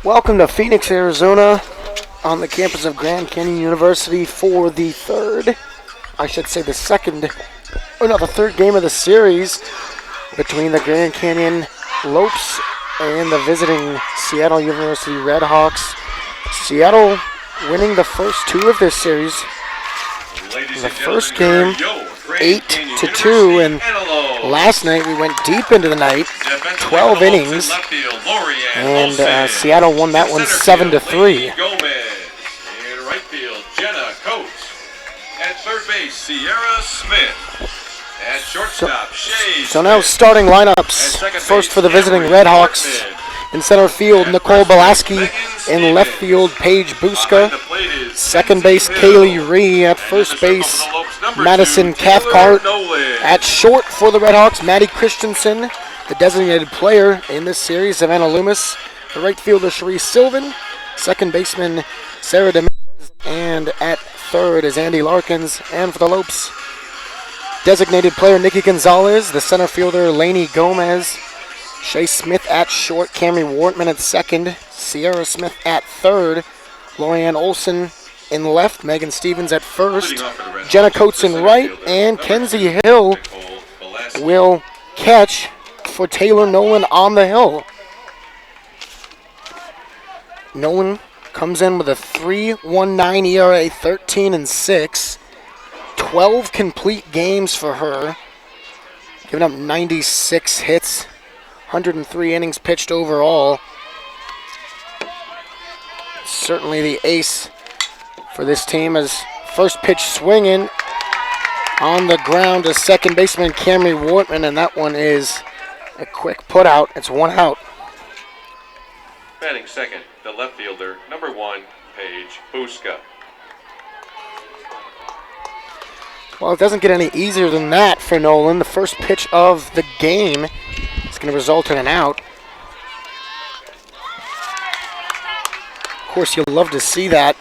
Welcome to Phoenix, Arizona, on the campus of Grand Canyon University for the third game of the series between the Grand Canyon Lopes and the visiting Seattle University Redhawks. Seattle winning the first two of this series. The first game, 8-2, and last night we went deep into the night, 12 innings, and Seattle won that one 7-3. In right field, Jenna Coates. At third base, Sierra Smith. At shortstop, Shea So now starting lineups. First for the visiting Redhawks. In center field, Nicole Belaski. In left field, Paige Buska. Second base, Kaylee Ree. At first base, Madison Cathcart. At short for the Redhawks, Maddie Christensen, the designated player in this series, Savannah Loomis. The right fielder, Cherise Sylvan. Second baseman, Sarah Dominguez. And at third is Andy Larkins. And for the Lopes, designated player Nikki Gonzalez. The center fielder, Lainey Gomez. Shea Smith at short, Camry Wortman at second. Sierra Smith at third. Lorianne Olson in left, Megan Stevens at first. Jenna Coates in right, and Kenzie Hill will catch for Taylor Nolan on the hill. Nolan comes in with a 3.19 ERA, 13-6. 12 complete games for her, giving up 96 hits, 103 innings pitched overall. Certainly the ace for this team, as first pitch swinging on the ground to second baseman Camry Wortman, and that one is a quick put out. It's one out. batting second, the left fielder, number 1, Paige Buska. Well, it doesn't get any easier than that for Nolan. The first pitch of the game is going to result in an out. Of course, you'll love to see that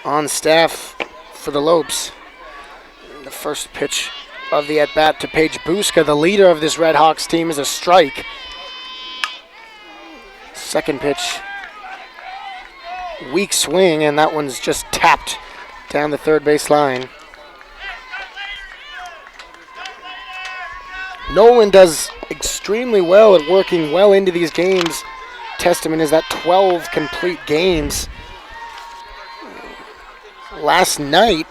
on staff for the Lopes. The first pitch of the at-bat to Paige Buska, the leader of this Redhawks team, is a strike. Second pitch, weak swing, and that one's just tapped down the third base line. Nolan does extremely well at working well into these games. Testament is that 12 complete games. Last night,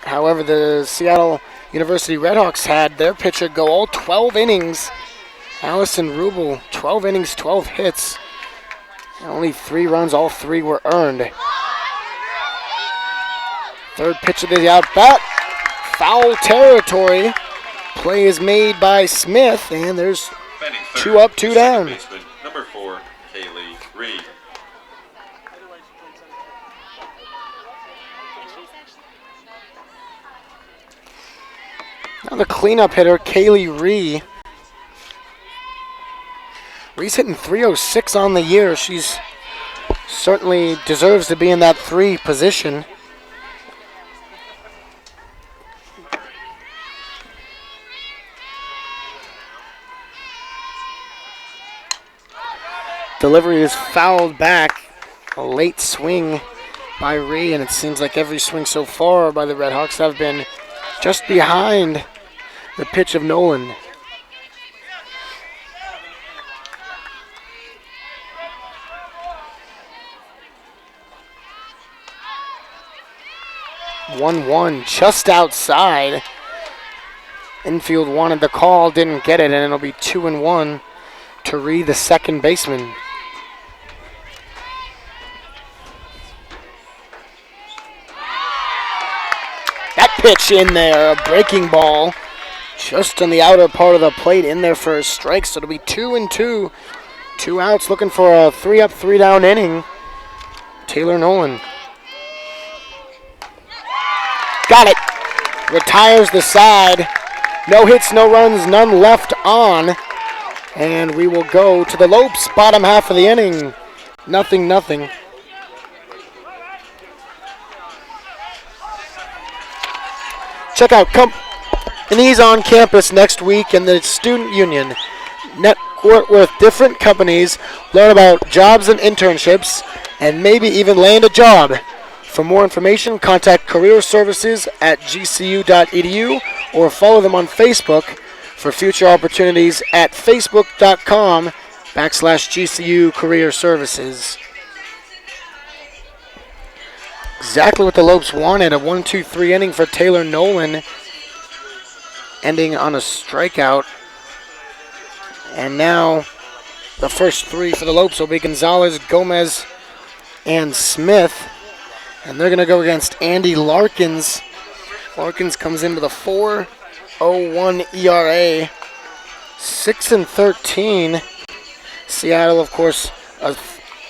however, the Seattle University Redhawks had their pitcher go all 12 innings. Allison Rubel, 12 innings, 12 hits. Only 3 runs, all 3 were earned. Third pitch of the out-bat, foul territory. Play is made by Smith, and there's 2 up, 2 down. Baseman, number 4, Kaylee Reed. Now the cleanup hitter, Kaylee Ree. Ree's hitting .306 on the year. She's certainly deserves to be in that 3 position. Delivery is fouled back. A late swing by Ree, and it seems like every swing so far by the Redhawks have been just behind the pitch of Nolan. One just outside. Infield wanted the call, didn't get it, and it'll be 2-1 to Ree, the second baseman. That pitch in there, a breaking ball, just on the outer part of the plate, in there for a strike. So it'll be 2-2. 2 outs, looking for a 3 up, 3 down inning. Taylor Nolan. Got it. Retires the side. No hits, no runs, none left on. And we will go to the Lopes, bottom half of the inning. 0-0. Check out companies on campus next week in the Student Union. network with different companies, learn about jobs and internships, and maybe even land a job. For more information, contact Career Services at gcu.edu or follow them on Facebook for future opportunities at facebook.com/GCU Career Services. Exactly what the Lopes wanted, a 1-2-3 inning for Taylor Nolan, ending on a strikeout. And now the first three for the Lopes will be Gonzalez, Gomez, and Smith. And they're going to go against Andy Larkins. Larkins comes in with a 4.01 ERA, 6-13. Seattle, of course, a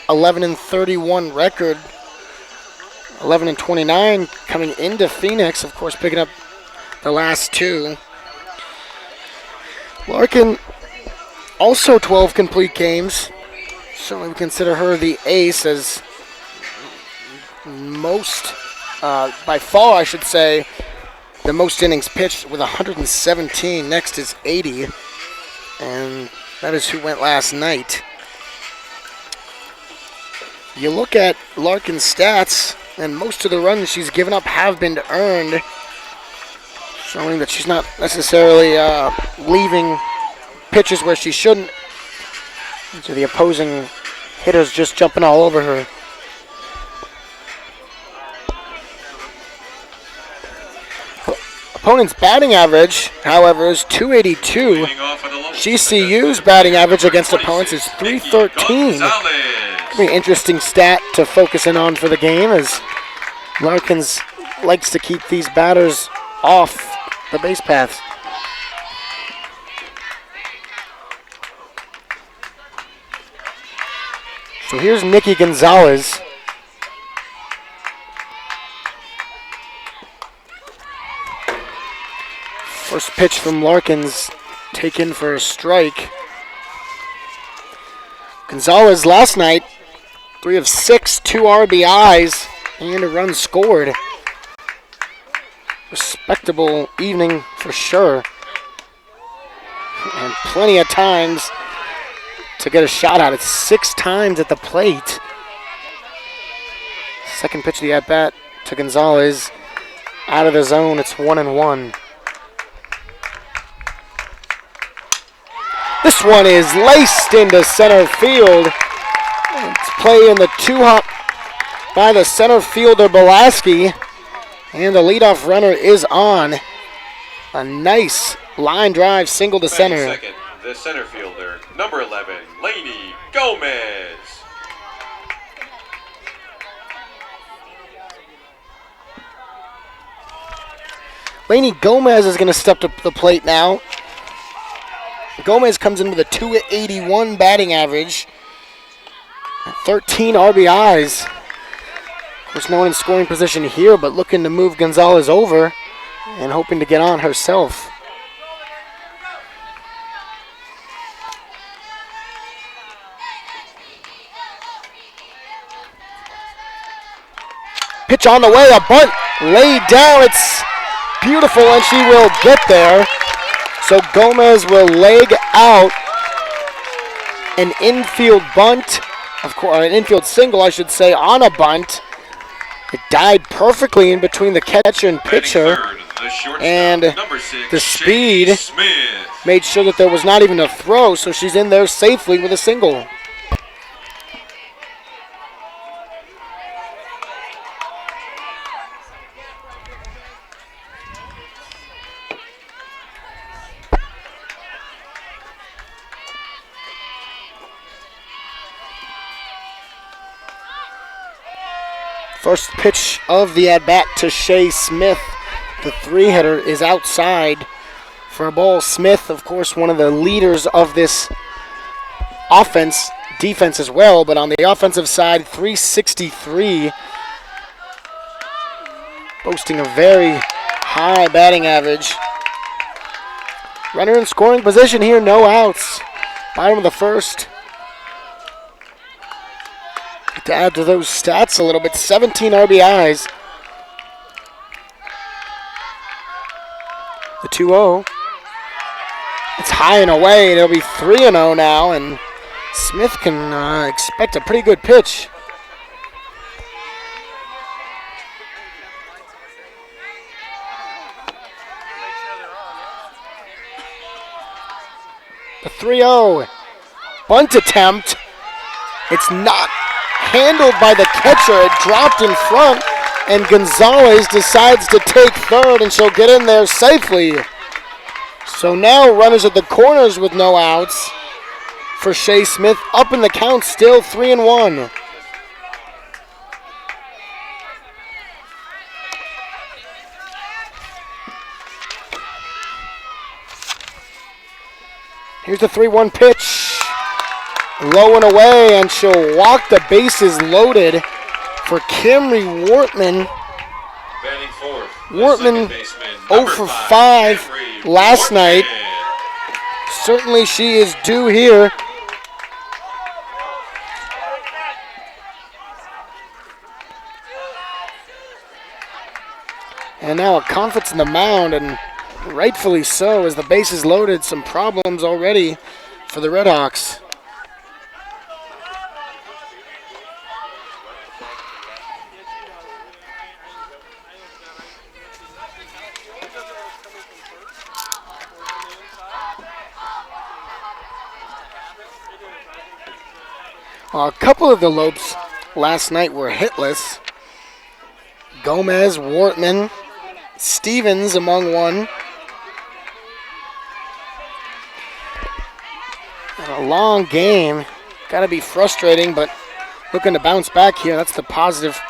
11-31 record. 11-29 coming into Phoenix, of course, picking up the last two. Larkin, also 12 complete games. Certainly we consider her the ace, as most, by far I should say, the most innings pitched with 117. Next is 80, and that is who went last night. You look at Larkin's stats, and most of the runs she's given up have been earned, showing that she's not necessarily leaving pitches where she shouldn't. So the opposing hitters just jumping all over her. Opponent's batting average, however, is .282. GCU's batting average against opponents is .313. Very interesting stat to focus in on for the game, as Larkins likes to keep these batters off the base paths. So here's Nikki Gonzalez. First pitch from Larkins, taken for a strike. Gonzalez last night, 3 of 6, 2 RBIs, and a run scored. Respectable evening for sure. And plenty of times to get a shot at it. 6 times at the plate. Second pitch of the at-bat to Gonzalez. Out of the zone, it's 1-1. This one is laced into center field. It's play in the 2-hop by the center fielder, Belaski. And the leadoff runner is on. A nice line drive single to center. Second, the center fielder, number 11, Lainey Gomez. Lainey Gomez is going to step to the plate now. Gomez comes in with a .281 batting average, 13 RBIs. Of course, no one in scoring position here, but looking to move Gonzalez over and hoping to get on herself. Pitch on the way, a bunt laid down. It's beautiful, and she will get there. So Gomez will leg out an infield bunt, of course, an infield single, I should say, on a bunt. It died perfectly in between the catcher and pitcher, and the speed made sure that there was not even a throw, so she's in there safely with a single. First pitch of the at-bat to Shea Smith. The 3-hitter is outside for a ball. Smith, of course, one of the leaders of this offense, defense as well, but on the offensive side, .363. Boasting a very high batting average. Runner in scoring position here, no outs. Bottom of the first. To add to those stats a little bit, 17 RBIs. The 2-0. It's high and away. It'll be 3-0 now, and Smith can expect a pretty good pitch. The 3-0 bunt attempt. It's not handled by the catcher. It dropped in front, and Gonzalez decides to take third, and she'll get in there safely. So now runners at the corners with no outs for Shea Smith. Up in the count, still 3-1. Here's the 3-1 pitch. Low and away, and she'll walk the bases loaded for Camry Wortman. Batting fourth, Wortman 0 for 5 last night. Certainly she is due here. And now a confidence in the mound, and rightfully so, as the bases loaded. Some problems already for the Redhawks. A couple of the Lopes last night were hitless. Gomez, Wortman, Stevens among one. And a long game. Got to be frustrating, but looking to bounce back here. That's the positive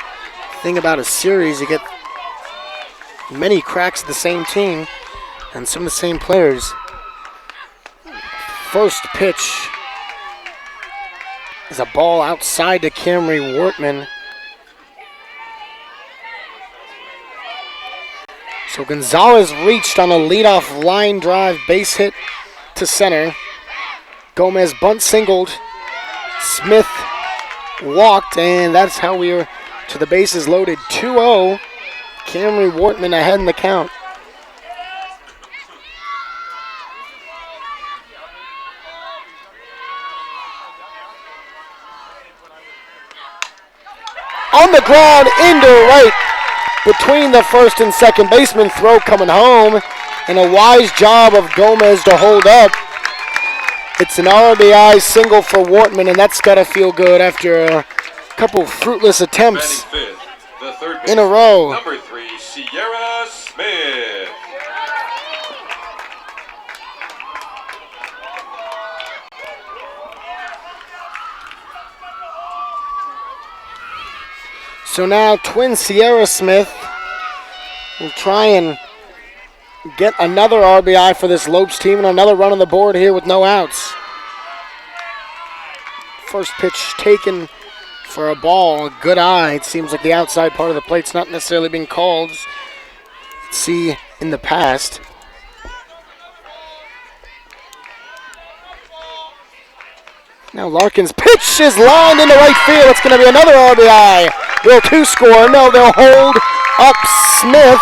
thing about a series. You get many cracks at the same team and some of the same players. First pitch is a ball outside to Camry Wortman. So Gonzalez reached on a leadoff line drive base hit to center. Gomez bunt singled. Smith walked, and that's how we are to the bases loaded. 2-0. Camry Wortman ahead in the count. On the ground, into right, between the first and second baseman. Throw coming home, and a wise job of Gomez to hold up. It's an RBI single for Wortman, and that's got to feel good after a couple fruitless attempts fifth, the third in a row. Number 3, Sierra Smith. So now twin Sierra Smith will try and get another RBI for this Lopes team and another run on the board here with no outs. First pitch taken for a ball. Good eye. It seems like the outside part of the plate's not necessarily being called. See in the past. Now Larkin's pitch is lined into right field. It's going to be another RBI. Will 2 score? No, they'll hold up Smith.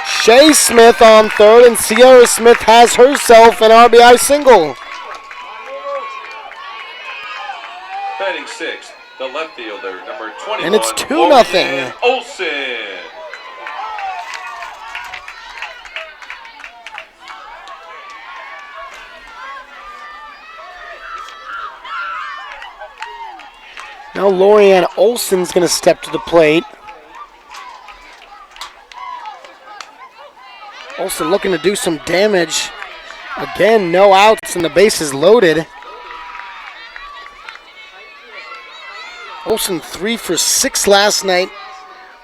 Shea Smith on third, and Sierra Smith has herself an RBI single. Batting sixth, the left fielder, number 21. And it's 2-0. Olsen. Now Lorianne Olsen's going to step to the plate. Olsen looking to do some damage. Again, no outs and the bases loaded. Olsen 3 for 6 last night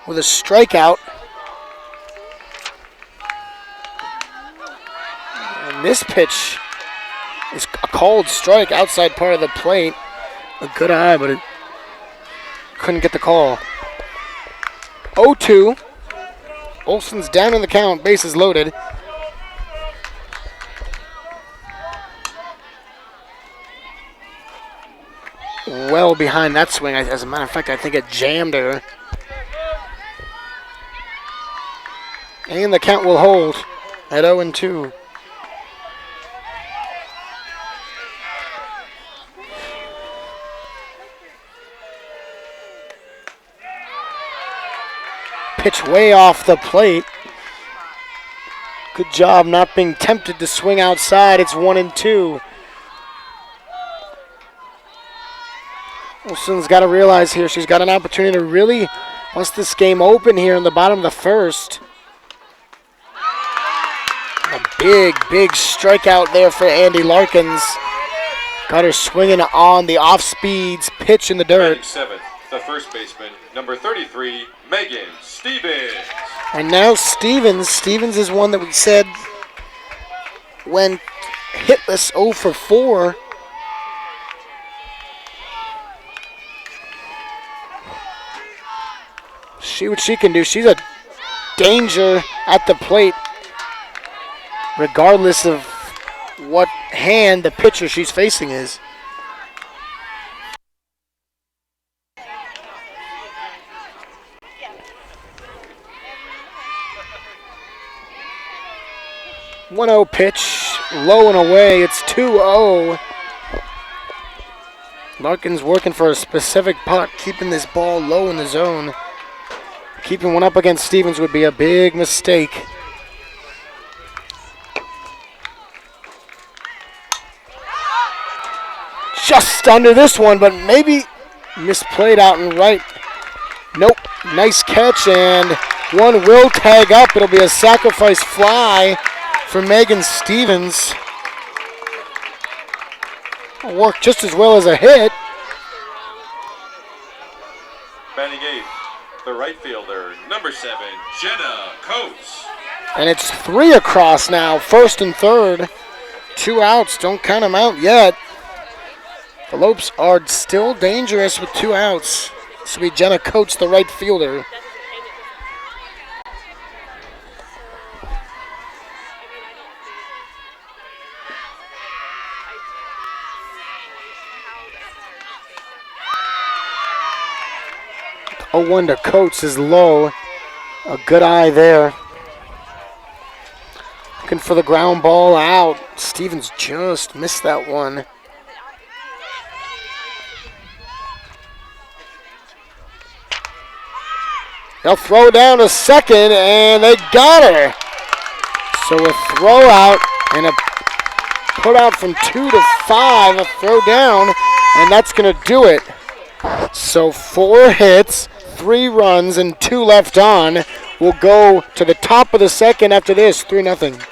with a strikeout. And this pitch is a called strike outside part of the plate. A good eye, but it couldn't get the call. 0-2. Olsen's down in the count, bases loaded. Well behind that swing. As a matter of fact, I think it jammed her. And the count will hold at 0-2. pitch way off the plate. Good job not being tempted to swing outside. It's 1-2. Wilson's got to realize here she's got an opportunity to really bust this game open here in the bottom of the first. A big, big strikeout there for Andy Larkins. Got her swinging on the off-speeds pitch in the dirt. 97th, the first baseman, number 33, Megan Stevens. And now Stevens. Stevens is one that we said went hitless 0 for 4. See what she can do. She's a danger at the plate, regardless of what hand the pitcher she's facing is. One-0 pitch, low and away. It's 2-0. Larkins working for a specific putt, keeping this ball low in the zone. Keeping one up against Stevens would be a big mistake. Just under this one, but maybe misplayed out and right. Nope, nice catch, and one will tag up. It'll be a sacrifice fly for Megan Stevens. It'll work just as well as a hit. Batting eighth, the right fielder, number 7, Jenna Coates. And it's 3 across now, first and third. 2 outs, don't count them out yet. The Lopes are still dangerous with 2 outs. This will be Jenna Coates, the right fielder. Oh, 1 to Coates is low. A good eye there. Looking for the ground ball out. Stevens just missed that one. They'll throw down to second, and they got her. So a throw out and a put out from 2 to 5, a throw down, and that's going to do it. So 4 hits, 3 runs, and 2 left on. We'll go to the top of the second after this, 3-0.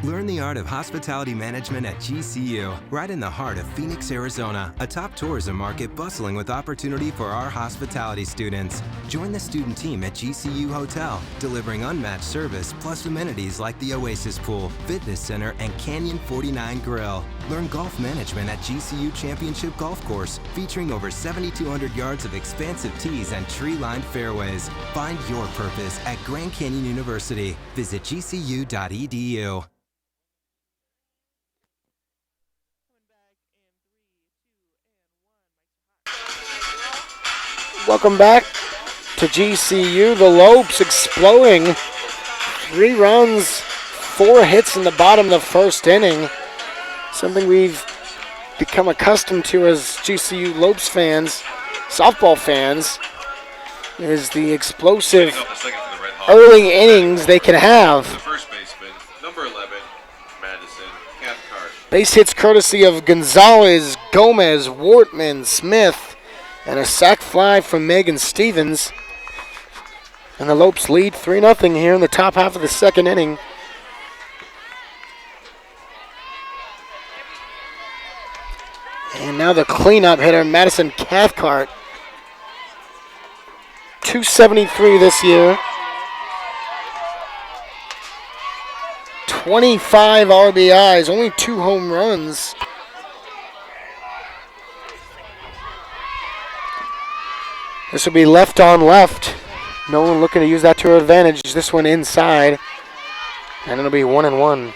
Learn the art of hospitality management at GCU, right in the heart of Phoenix, Arizona, a top tourism market bustling with opportunity for our hospitality students. Join the student team at GCU Hotel, delivering unmatched service plus amenities like the Oasis Pool, Fitness Center, and Canyon 49 Grill. Learn golf management at GCU Championship Golf Course, featuring over 7,200 yards of expansive tees and tree-lined fairways. Find your purpose at Grand Canyon University. Visit gcu.edu. Welcome back to GCU. The Lopes exploding. 3 runs, 4 hits in the bottom of the first inning. Something we've become accustomed to as GCU Lopes fans, softball fans, is the explosive early innings they can have. The first baseman, number 11, Madison Cathcart. Base hits courtesy of Gonzalez, Gomez, Wortman, Smith, and a sac fly from Megan Stevens. And the Lopes lead 3-0 here in the top half of the second inning. And now the cleanup hitter, Madison Cathcart. 273 this year. 25 RBIs, only 2 home runs. This will be left on left. No one looking to use that to her advantage. This one inside. And it'll be 1-1.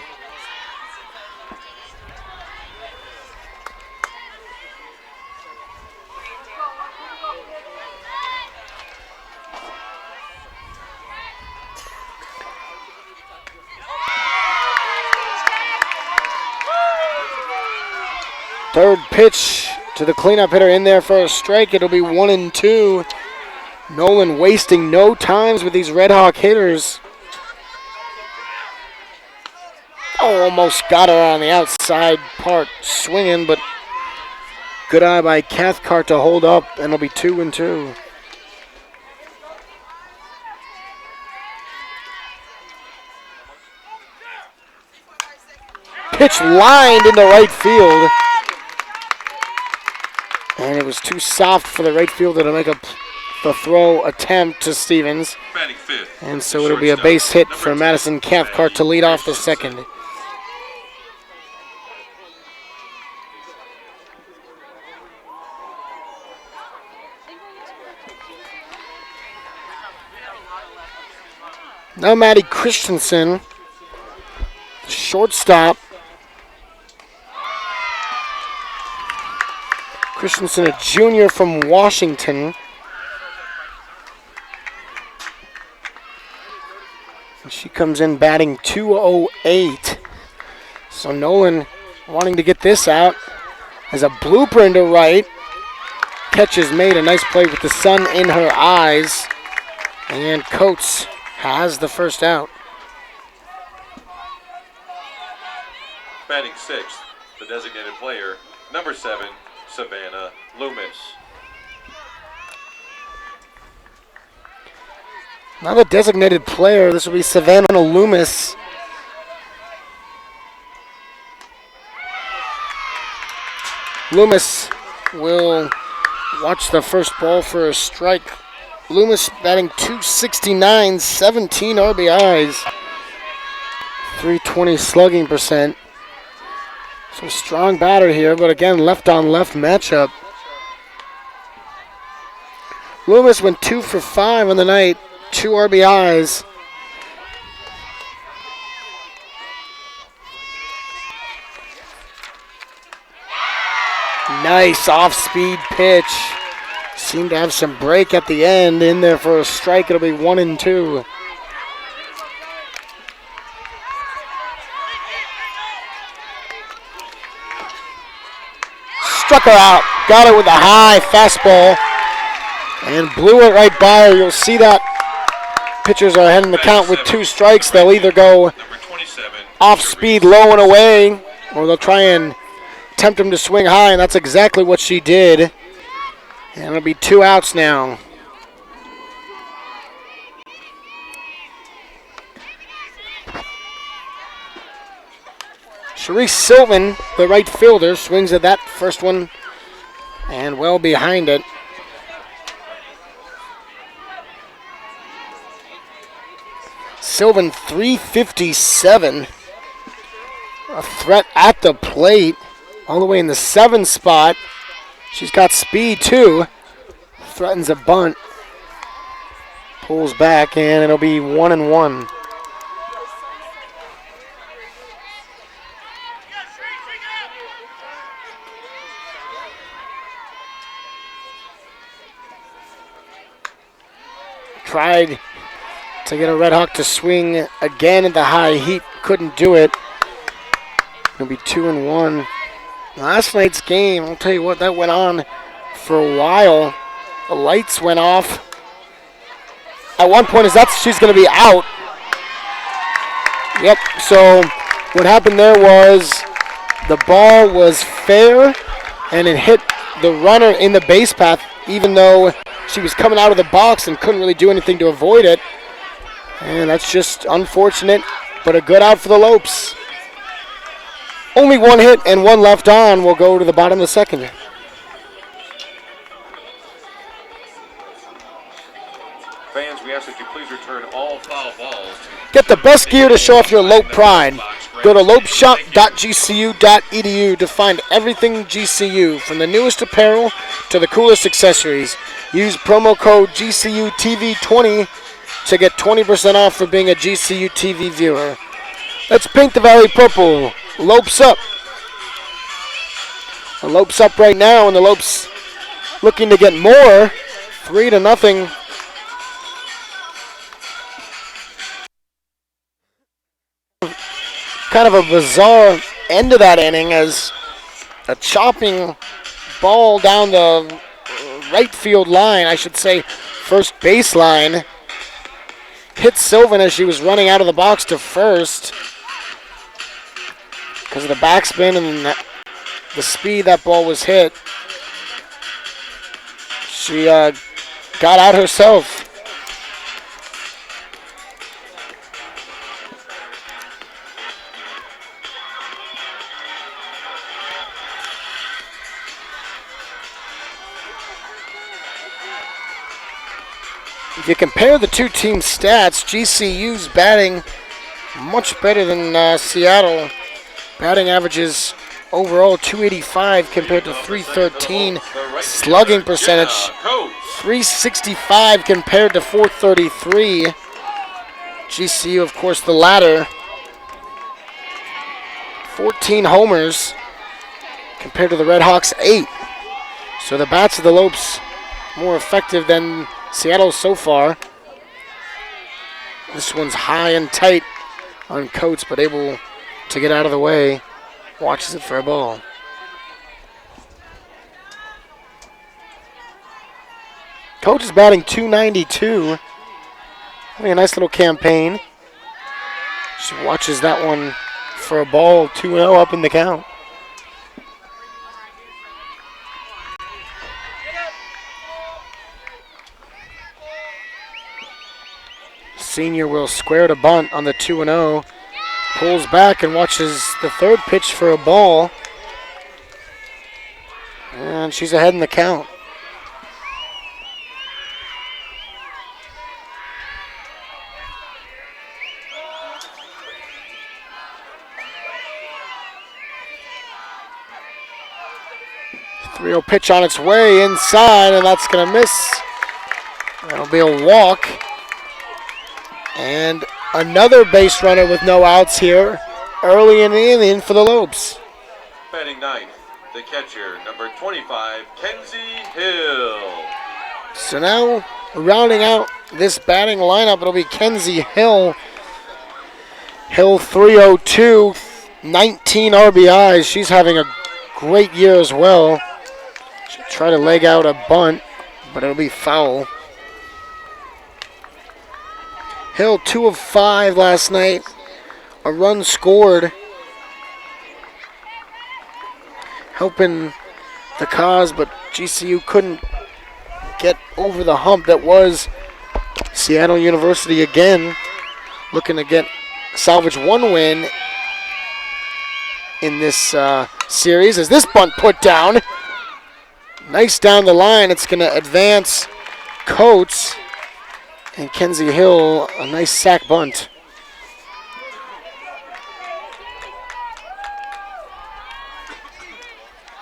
Third pitch to the cleanup hitter in there for a strike. It'll be 1-2. Nolan wasting no times with these Red Hawk hitters. Oh, almost got her on the outside part swinging, but good eye by Cathcart to hold up, and it'll be 2-2. Pitch lined into right field. And it was too soft for the right fielder to make the throw attempt to Stevens. And so it'll be a base hit for Madison Cathcart to lead off the second. Now Maddie Christensen, shortstop. Christensen, a junior from Washington. And she comes in batting 208. So Nolan wanting to get this out as a blooper into right. Catch is made, a nice play with the sun in her eyes. And Coates has the first out. Batting sixth, the designated player, number 7, Savannah Loomis. Now the designated player, this will be Savannah Loomis. Loomis will watch the first ball for a strike. Loomis batting 269, 17 RBIs, 320 slugging percent. So strong batter here, but again, left-on-left matchup. Loomis went 2 for 5 on the night, 2 RBIs. Nice off-speed pitch. Seemed to have some break at the end. In there for a strike. It'll be 1-2. Struck her out. Got it with a high fastball. And blew it right by her. You'll see that. Pitchers are ahead in the count with 2 strikes. They'll either go off-speed, low and away, or they'll try and tempt him to swing high, and that's exactly what she did. And it'll be 2 outs now. Sharice Sylvan, the right fielder, swings at that first one and well behind it. Sylvan 357. A threat at the plate. All the way in the 7 spot. She's got speed too. Threatens a bunt. Pulls back and it'll be 1-1. Tried to get a Red Hawk to swing again at the high heat. Couldn't do it. It'll be 2-1. Last night's game, I'll tell you what, that went on for a while. The lights went off. At one point, she's going to be out. Yep, so what happened there was the ball was fair, and it hit the runner in the base path, even though she was coming out of the box and couldn't really do anything to avoid it. And that's just unfortunate, but a good out for the Lopes. Only 1 hit and 1 left on. Will go to the bottom of the second. Fans, we ask that you please return all foul balls. Get the best gear to show off your Lope pride. Go to lopeshop.gcu.edu to find everything GCU, from the newest apparel to the coolest accessories. Use promo code GCUTV20 to get 20% off for being a GCU TV viewer. Let's paint the Valley purple. Lopes up. The Lopes up right now, and the Lopes looking to get more. 3-0. Kind of a bizarre end of that inning as a chopping ball down the right field line, I should say first base line. Hit Sylvan as she was running out of the box to first. Because of the backspin and the speed that ball was hit. She got out herself. If you compare the two team stats, GCU's batting much better than Seattle. Batting averages overall 285 compared to 313. Slugging percentage 365 compared to 433. GCU, of course, the latter. 14 homers compared to the Red Hawks 8. So the bats of the Lopes more effective than Seattle so far. This one's high and tight on Coates, but able to get out of the way. Watches it for a ball. Coates is batting .292. Having a nice little campaign. She watches that one for a ball. 2-0 up in the count. Senior will square to bunt on the 2-0. Pulls back and watches the third pitch for a ball. And she's ahead in the count. .3-0 pitch on its way inside, and that's going to miss. That'll be a walk. And another base runner with no outs here early in the inning for the Lopes. Batting ninth, the catcher, number 25, Kenzie Hill. So now, rounding out this batting lineup, it'll be Kenzie Hill. Hill 302, 19 RBIs. She's having a great year as well. She'll try to leg out a bunt, but it'll be foul. Hill 2 of 5 last night. A run scored. Helping the cause, but GCU couldn't get over the hump that was Seattle University again. Looking to salvage one win in this series. As this bunt put down. Nice down the line. It's going to advance Coates. And Kenzie Hill, a nice sack bunt.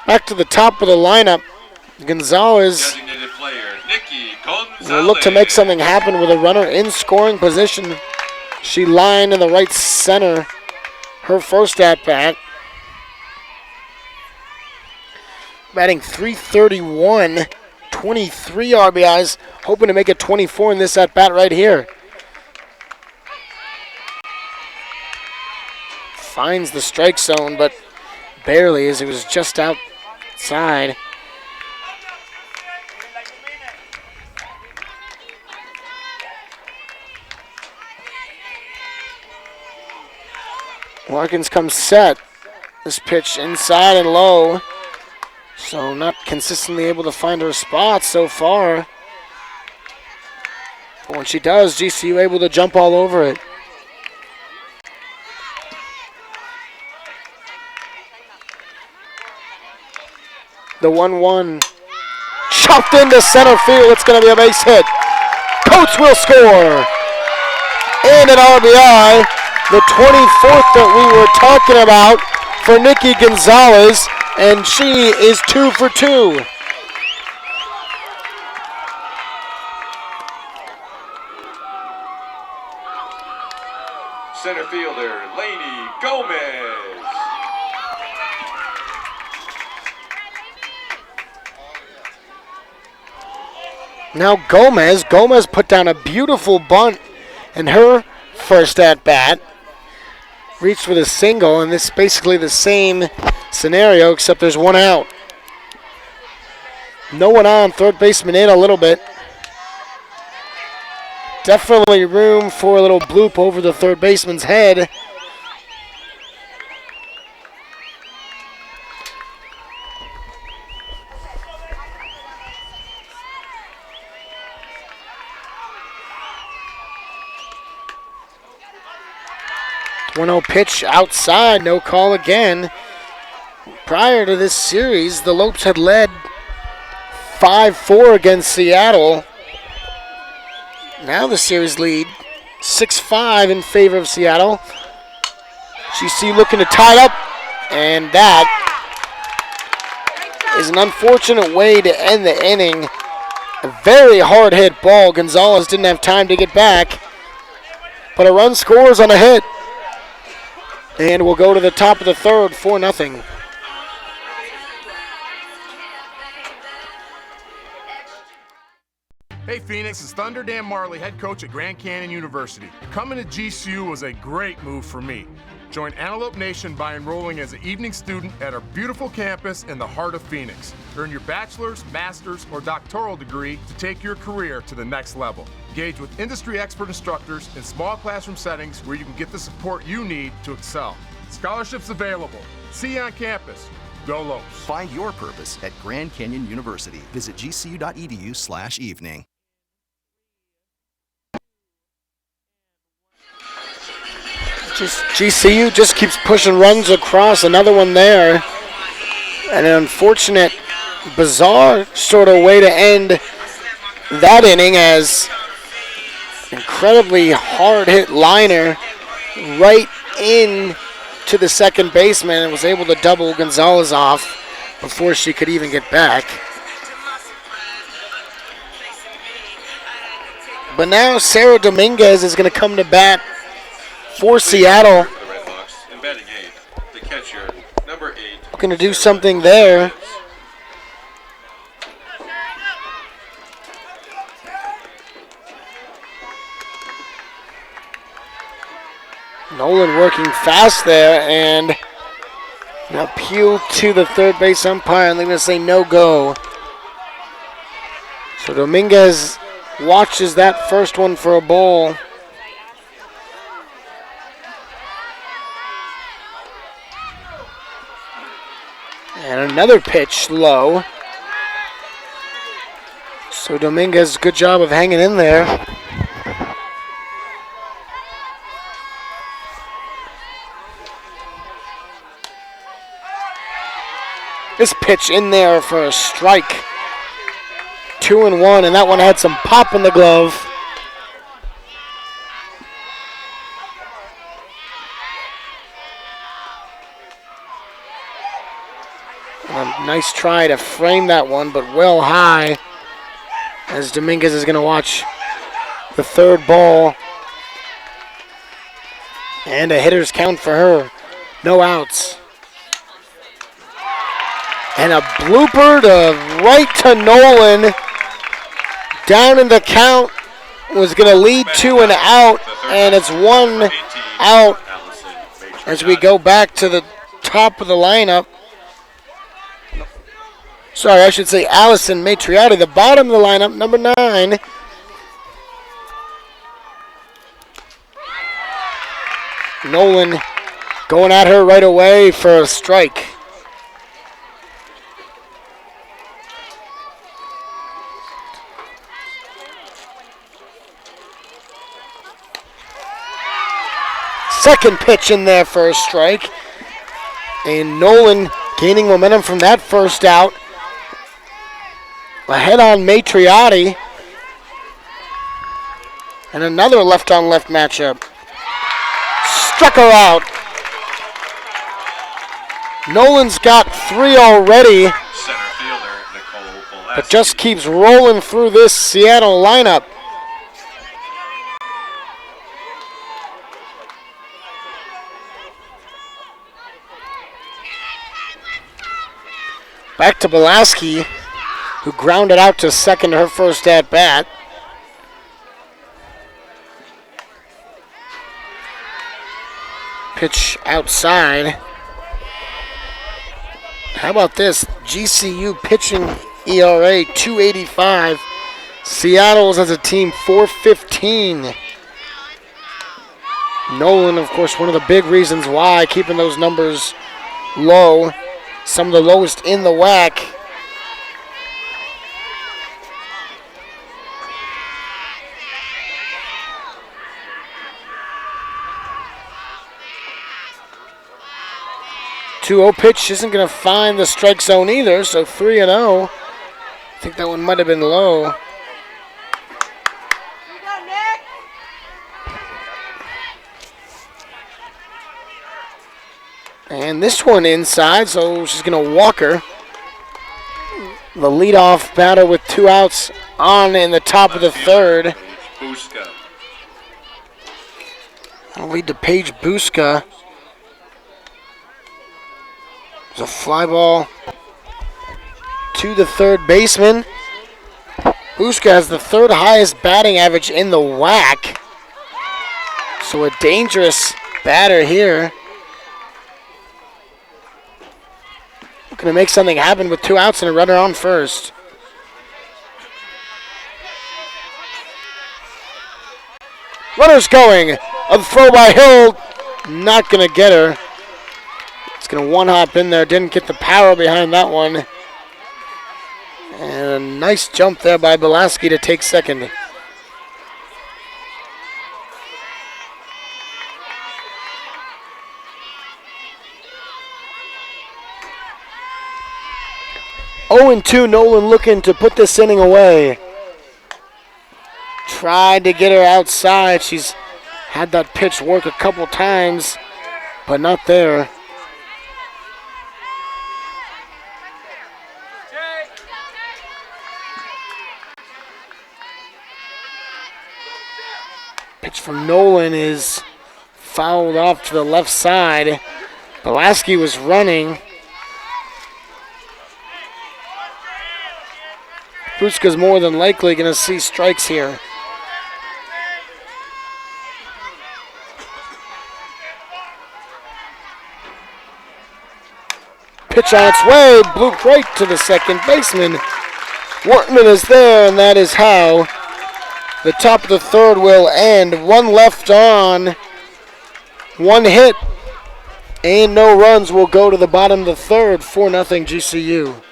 Back to the top of the lineup. Gonzalez will look to make something happen with a runner in scoring position. She lined in the right center. Her first at-bat. Batting .331. 23 RBIs, hoping to make it 24 in this at-bat right here. Finds the strike zone, but barely, as it was just outside. Larkins comes set. This pitch inside and low. So not consistently able to find her spot so far. But when she does, GCU able to jump all over it. The 1-1 chopped into center field. It's going to be a base hit. Coates will score. And an RBI. The 24th that we were talking about for Nikki Gonzalez. And she is 2 for 2. Center fielder, Lainey Gomez. Now Gomez put down a beautiful bunt in her first at-bat. Reached with a single, and this is basically the same scenario, except there's one out. No one on, third baseman in a little bit. Definitely room for a little bloop over the third baseman's head. One-0 pitch outside, no call again. Prior to this series, the Lopes had led 5-4 against Seattle. Now the series lead 6-5 in favor of Seattle. GC looking to tie it up, and that is an unfortunate way to end the inning. A very hard hit ball. Gonzalez didn't have time to get back, but a run scores on a hit. And we'll go to the top of the third, 4-0. Hey Phoenix, it's Thunder Dan Marley, head coach at Grand Canyon University. Coming to GCU was a great move for me. Join Antelope Nation by enrolling as an evening student at our beautiful campus in the heart of Phoenix. Earn your bachelor's, master's, or doctoral degree to take your career to the next level. Engage with industry expert instructors in small classroom settings where you can get the support you need to excel. Scholarships available. See you on campus. Go Lopes. Find your purpose at Grand Canyon University. Visit gcu.edu/evening. GCU just keeps pushing runs across. Another one there. An unfortunate, bizarre sort of way to end that inning, as incredibly hard hit liner right in to the second baseman and was able to double Gonzalez off before she could even get back. But now Sarah Dominguez is going to come to bat for Seattle. For the Red Hawks, in batting eighth, the catcher, number 8. Looking to do something there. Nolan working fast there, and an appeal to the third base umpire, and they're going to say no go. So Dominguez watches that first one for a ball. And another pitch low. So Dominguez, good job of hanging in there. This pitch in there for a strike. 2-1, and that one had some pop in the glove. A nice try to frame that one, but well high, as Dominguez is going to watch the third ball. And a hitter's count for her. No outs. And a blooper to right to Nolan. Down in the count, was going to lead to an out, and it's 1 out as we go back to the top of the lineup. Sorry, I should say Allison Matriotti, the bottom of the lineup, number 9. Nolan going at her right away for a strike. Second pitch in there for a strike. And Nolan gaining momentum from that first out. Ahead on Matriotti. And another left-on-left matchup. Struck her out. Nolan's got 3 already, Center fielder, Nicole Pulaski. but just keeps rolling through this Seattle lineup. Back to Belaski, who grounded out to second her first at-bat. Pitch outside. How about this? GCU pitching ERA 2.85. Seattle's as a team 4.15. Nolan, of course, one of the big reasons why, keeping those numbers low. Some of the lowest in the WAC. Two-0 pitch isn't going to find the strike zone either, so 3-0. I think that one might have been low. And this one inside, so she's going to walk her. The leadoff batter with 2 outs on in the top of the third. That'll lead to Paige Buska. There's a fly ball to the third baseman. Buska has the 3rd highest batting average in the WAC. So a dangerous batter here. Going to make something happen with 2 outs and a runner on first. Runner's going. A throw by Hill. Not going to get her. It's going to one-hop in there. Didn't get the power behind that one. And a nice jump there by Belaski to take second. Oh, 2, Nolan looking to put this inning away. Tried to get her outside. She's had that pitch work a couple times, but not there. Pitch from Nolan is fouled off to the left side. Belaski was running. Buska's more than likely going to see strikes here. Pitch on its way, blew right to the second baseman. Wortman is there, and that is how the top of the third will end. 1 left on, 1 hit, and no runs will go to the bottom of the third. 4-0 GCU.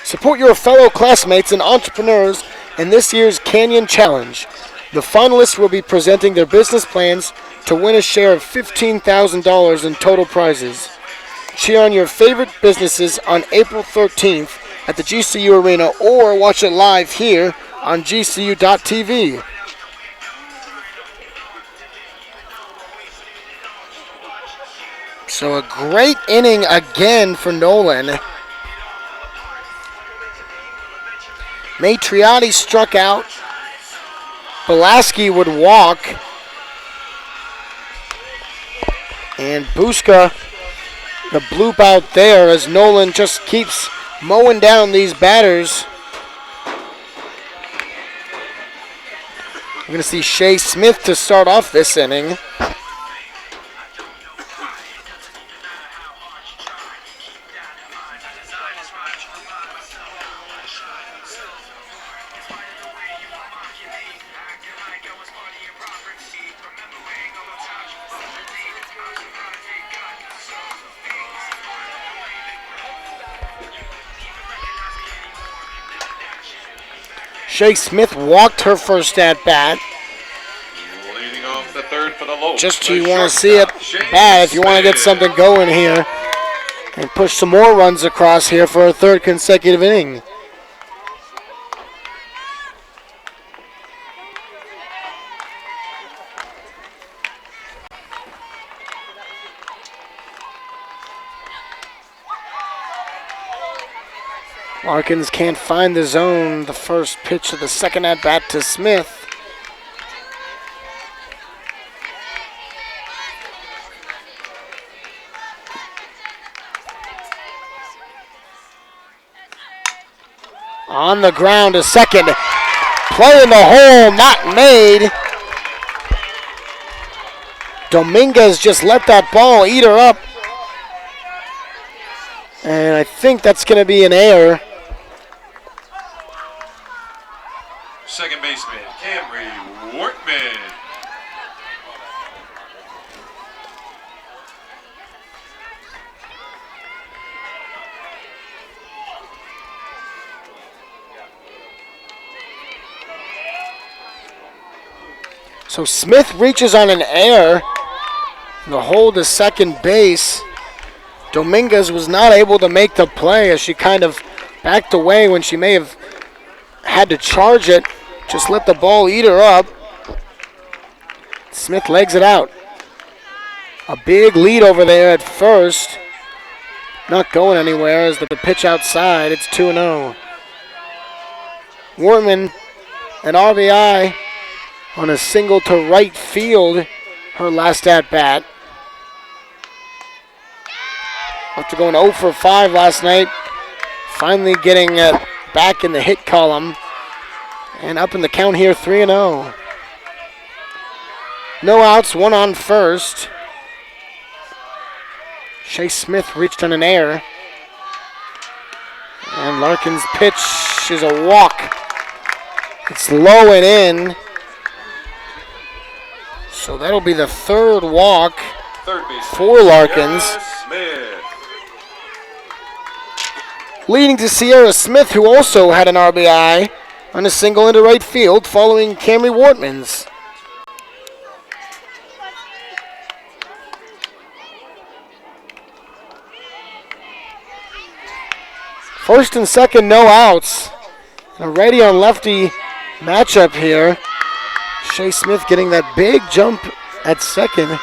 Support your fellow classmates and entrepreneurs in this year's Canyon Challenge. The finalists will be presenting their business plans to win a share of $15,000 in total prizes. Cheer on your favorite businesses on April 13th at the GCU Arena or watch it live here on GCU.TV. So a great inning again for Nolan. Matriotti struck out. Belaski would walk. And Buska, the bloop out there as Nolan just keeps mowing down these batters. We're going to see Shea Smith to start off this inning. Shea Smith walked her first at bat. Leading off the third for the Lopes. Just you want to see it bad if you want to get something going here and push some more runs across here for a third consecutive inning. Larkins can't find the zone. The first pitch of the second at-bat to Smith. On the ground to second. Play in the hole, not made. Dominguez just let that ball eat her up. And I think that's going to be an error. Second baseman, Camry Wortman. So Smith reaches on an error. The hold to second base. Dominguez was not able to make the play as she kind of backed away when she may have had to charge it. Just let the ball eat her up. Smith legs it out. A big lead over there at first. Not going anywhere as the pitch outside. It's 2-0. Wortman, an RBI on a single to right field, her last at bat. After going 0 for 5 last night, finally getting back in the hit column and up in the count here, 3-0. No outs, one on first. Shea Smith reached on an error. And Larkin's pitch is a walk. It's low and in. So that'll be the third walk for Larkins. Leading to Sierra Smith, who also had an RBI on a single into right field following Camry Wortman's. First and second, no outs. A righty on lefty matchup here. Shea Smith getting that big jump at second.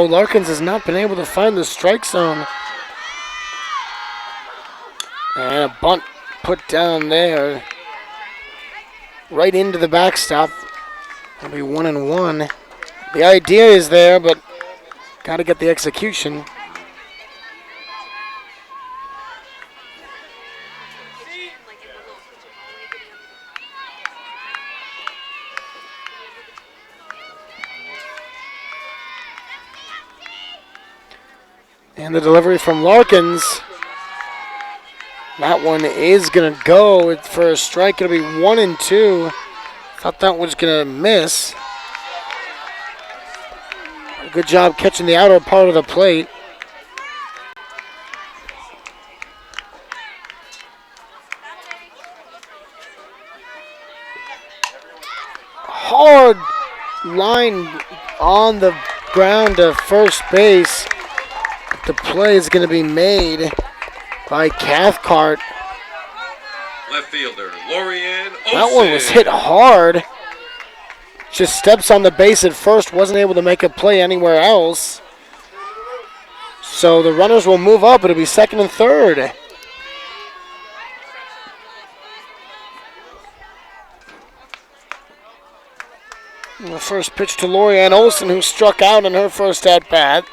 Larkins has not been able to find the strike zone. And a bunt put down there. Right into the backstop. It'll be 1-1. The idea is there, but got to get the execution. And the delivery from Larkins. That one is going to go for a strike. It'll be 1-2. Thought that was going to miss. Good job catching the outer part of the plate. Hard line on the ground to first base. The play is going to be made by Cathcart. Left fielder, Lorianne Olsen. That one was hit hard. Just steps on the base at first, wasn't able to make a play anywhere else. So the runners will move up. It'll be second and third. And the first pitch to Lorianne Olsen, who struck out in her first at-bat,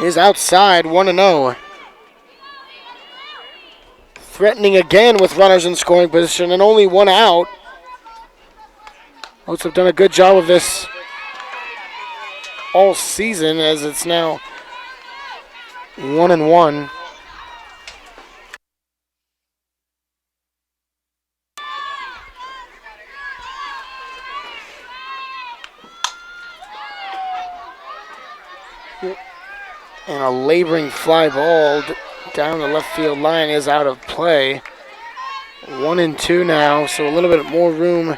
is outside, 1-0. Threatening again with runners in scoring position and only one out. Lopes have done a good job of this all season as it's now 1-1. And a laboring fly ball down the left field line is out of play. 1-2 now, so a little bit more room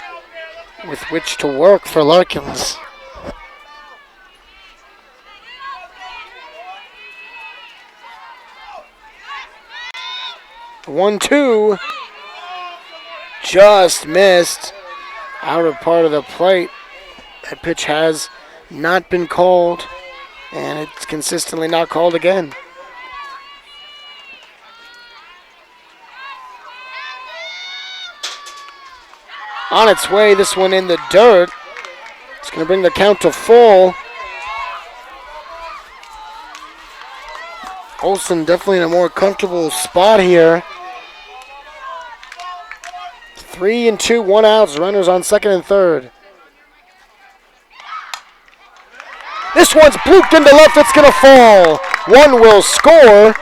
with which to work for Larkins. One-two, just missed outer part of the plate. That pitch has not been called, and it's consistently not called again. On its way, this one in the dirt. It's going to bring the count to full. Olsen definitely in a more comfortable spot here. 3-2, 1 outs. Runners on second and third. This one's blooped into left. It's going to fall. One will score.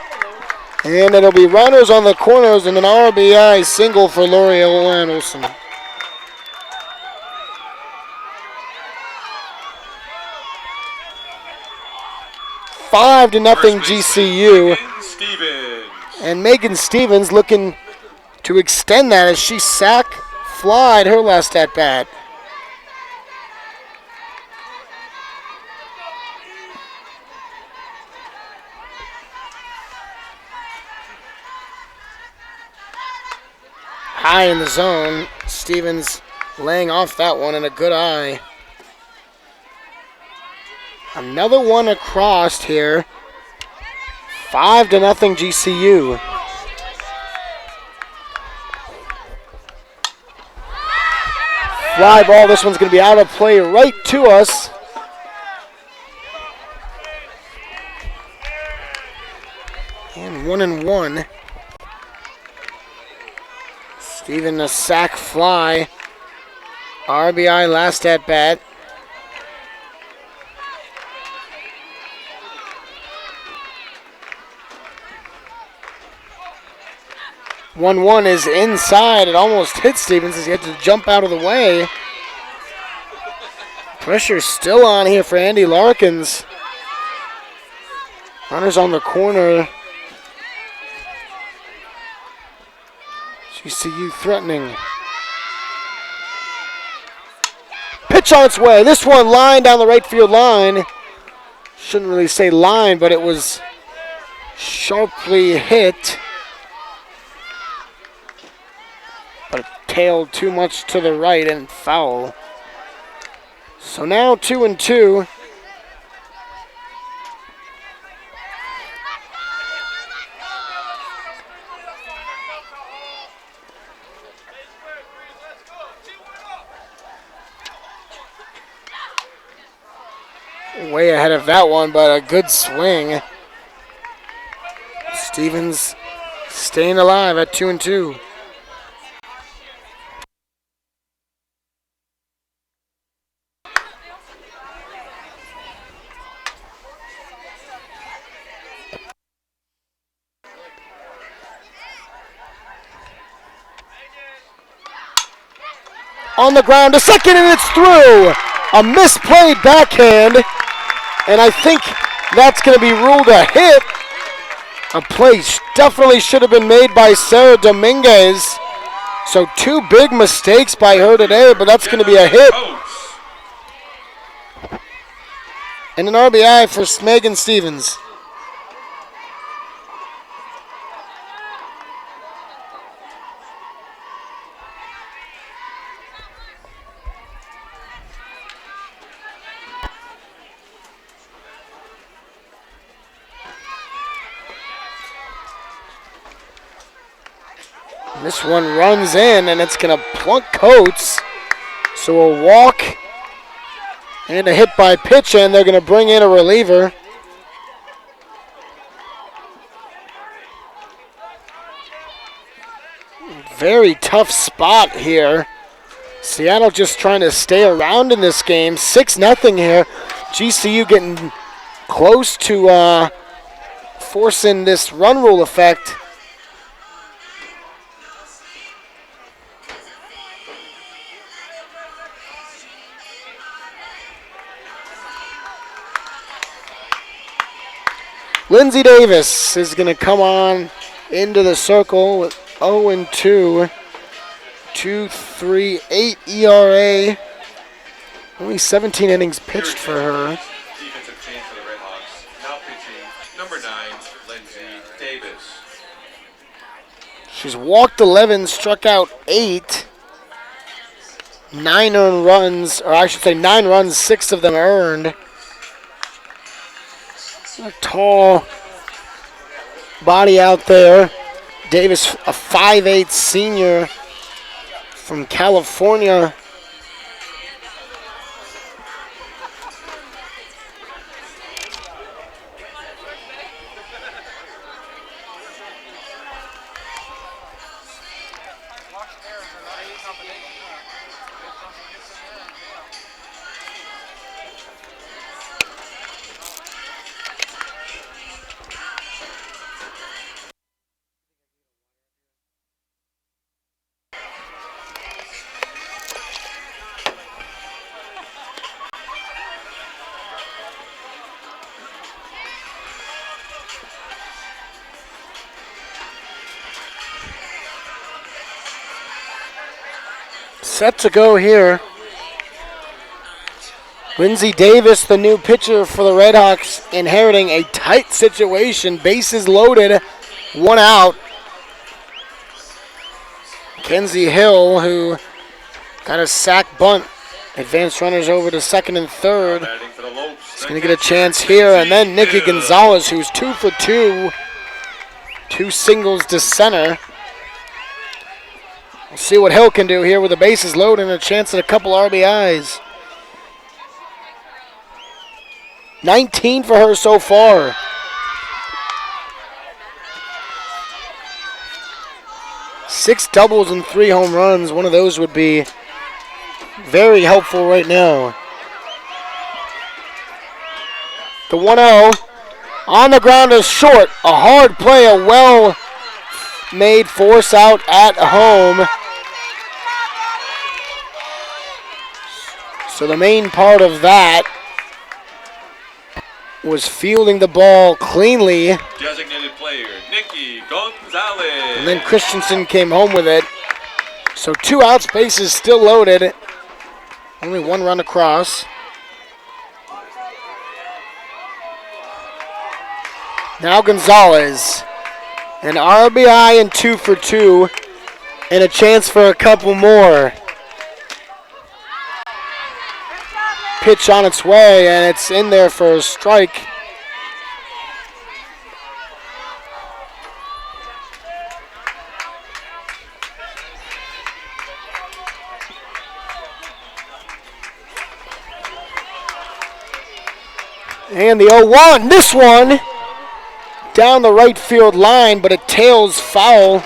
And it'll be runners on the corners and an RBI single for L'Oreal and Olsen. 5-0 GCU. And Megan Stevens looking to extend that as she flied her last at bat. High in the zone. Stevens laying off that one and a good eye. Another one across here. 5-0 GCU. Fly ball. This one's going to be out of play right to us. And 1-1. Steven a sack fly. RBI last at bat. One is inside. It almost hit Stevens as he had to jump out of the way. Pressure still on here for Andy Larkins. Runners on the corner. GCU threatening. Pitch on its way. This one line down the right field line. Shouldn't really say line, but it was sharply hit. But it tailed too much to the right and foul. So now 2-2. Way ahead of that one, but a good swing. Stevens staying alive at 2-2. On the ground, a second, and it's through. A misplayed backhand, and I think that's going to be ruled a hit. A play definitely should have been made by Sarah Dominguez. So 2 big mistakes by her today, but that's going to be a hit. And an RBI for Megan Stevens. This one runs in, and it's going to plunk Coates. So a walk and a hit by pitch, and they're going to bring in a reliever. Very tough spot here. Seattle just trying to stay around in this game. 6-0 here. GCU getting close to forcing this run rule effect. Lindsay Davis is going to come on into the circle with 0-2, 2.38 ERA. Only 17 innings pitched for her. Defensive change for the Red Hawks. Now pitching number 9, Lindsay Davis. She's walked 11, struck out 8. 9 earned runs, or I should say 9 runs, 6 of them earned. A tall body out there. Davis, a 5'8" senior from California. Set to go here. Lindsey Davis, the new pitcher for the Redhawks, inheriting a tight situation. Bases loaded, 1 out. Kenzie Hill, who got a sac bunt. Advanced runners over to second and third. He's going to get a chance here. And then Nicky Gonzalez, who's 2 for 2. 2 singles to center. We'll see what Hill can do here with the bases loaded and a chance at a couple RBIs. 19 for her so far. Six doubles and 3 home runs. One of those would be very helpful right now. The 1-0 on the ground is short. A hard play, a well-made force out at home. So the main part of that was fielding the ball cleanly. Designated player, Nicky Gonzalez. And then Christensen came home with it. So 2 outs, bases still loaded. Only 1 run across. Now Gonzalez. An RBI and 2 for 2. And a chance for a couple more. Pitch on its way, and it's in there for a strike. And the 0-1, this one down the right field line, but it tails foul.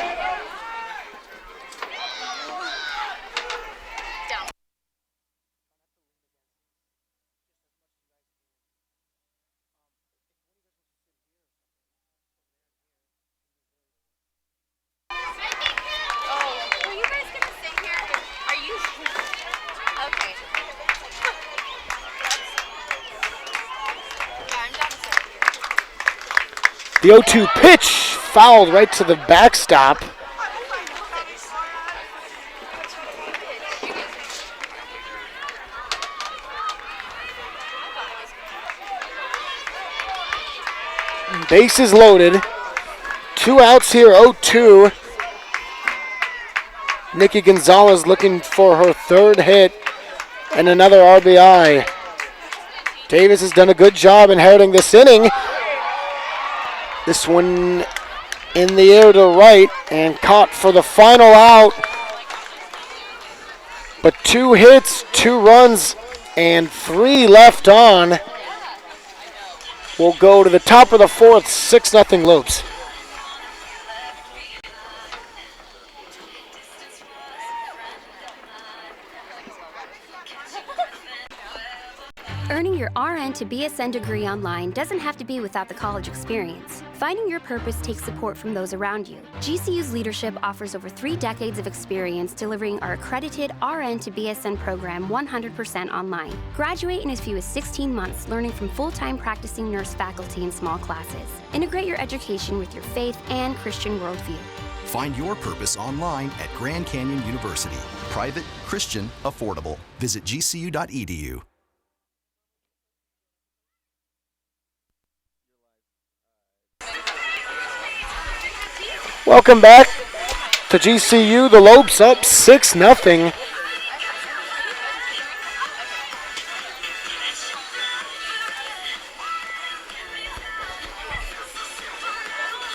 The 0-2 pitch fouled right to the backstop. Bases loaded. 2 outs here, 0-2. Nicky Gonzalez looking for her 3rd hit and another RBI. Davis has done a good job inheriting this inning. This one in the air to right and caught for the final out. But 2 hits, 2 runs, and 3 left on. We'll go to the top of the 4th, 6-0 Lopes. Earning your RN to BSN degree online doesn't have to be without the college experience. Finding your purpose takes support from those around you. GCU's leadership offers over 3 decades of experience delivering our accredited RN to BSN program 100% online. Graduate in as few as 16 months, learning from full-time practicing nurse faculty in small classes. Integrate your education with your faith and Christian worldview. Find your purpose online at Grand Canyon University. Private, Christian, affordable. Visit gcu.edu. Welcome back to GCU. The Lopes up 6-0.